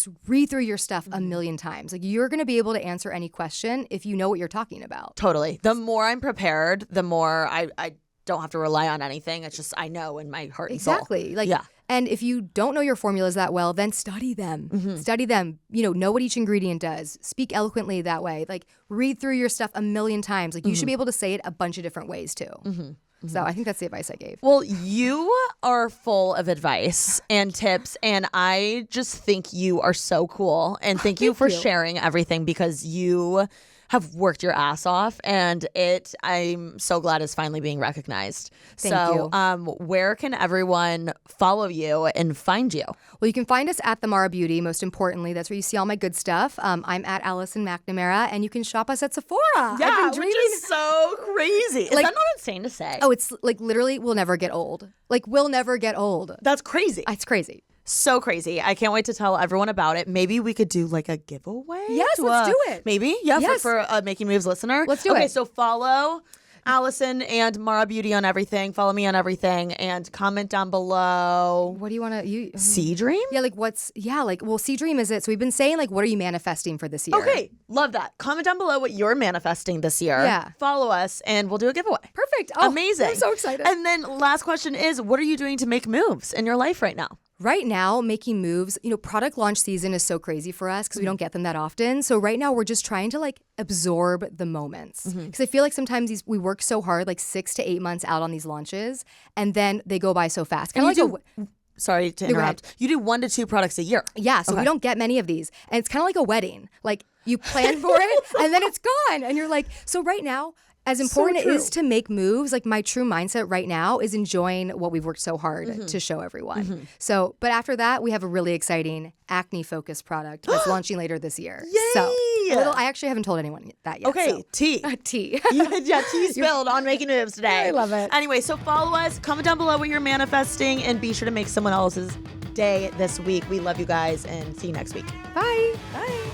through your stuff a million times. Like you're going to be able to answer any question if you know what you're talking about. Totally. The more I'm prepared, the more I don't have to rely on anything. It's just I know in my heart and soul. Exactly. Like, yeah. And if you don't know your formulas that well, then study them. Study them. Know what each ingredient does. Speak eloquently that way. Like read through your stuff a million times. Like you should be able to say it a bunch of different ways too. So I think that's the advice I gave. Well, you are full of advice and tips, and I just think you are so cool. And thank you for sharing everything because you have worked your ass off, and I'm so glad it's finally being recognized. Thank you. Where can everyone follow you and find you? Well, you can find us at The Mara Beauty, most importantly. That's where you see all my good stuff. I'm at Allison McNamara, and you can shop us at Sephora. Yeah, I've been which is so crazy. Is that not insane to say? Oh, it's like literally we'll never get old. Like we'll never get old. That's crazy. It's crazy. So crazy. I can't wait to tell everyone about it. Maybe we could do like a giveaway. Yes, let's do it. Maybe? Yeah, Yes. for a Making Moves listener. Let's do it. Okay, so follow Allison and Mara Beauty on everything. Follow me on everything and comment down below. What do you want to Sea Dream? Yeah, Sea Dream is it. So we've been saying like what are you manifesting for this year? Okay, love that. Comment down below what you're manifesting this year. Yeah. Follow us and we'll do a giveaway. Perfect. Oh, amazing. I'm so excited. And then last question is, what are you doing to make moves in your life right now? Right now, making moves, product launch season is so crazy for us because we don't get them that often. So right now, we're just trying to like absorb the moments. Because I feel like sometimes we work so hard, like 6 to 8 months out on these launches, and then they go by so fast. Kind of like sorry to interrupt. You do 1 to 2 products a year. Yeah, so we don't get many of these. And it's kind of like a wedding. Like you plan for it and then it's gone. And you're like, so right now, as important it is to make moves, like my true mindset right now is enjoying what we've worked so hard to show everyone. So, but after that, we have a really exciting acne-focused product that's launching later this year. Yay! So, I actually haven't told anyone that yet. Okay, tea. Tea. Yeah, tea spilled on Making Moves today. I love it. Anyway, so follow us, comment down below what you're manifesting, and be sure to make someone else's day this week. We love you guys, and see you next week. Bye. Bye.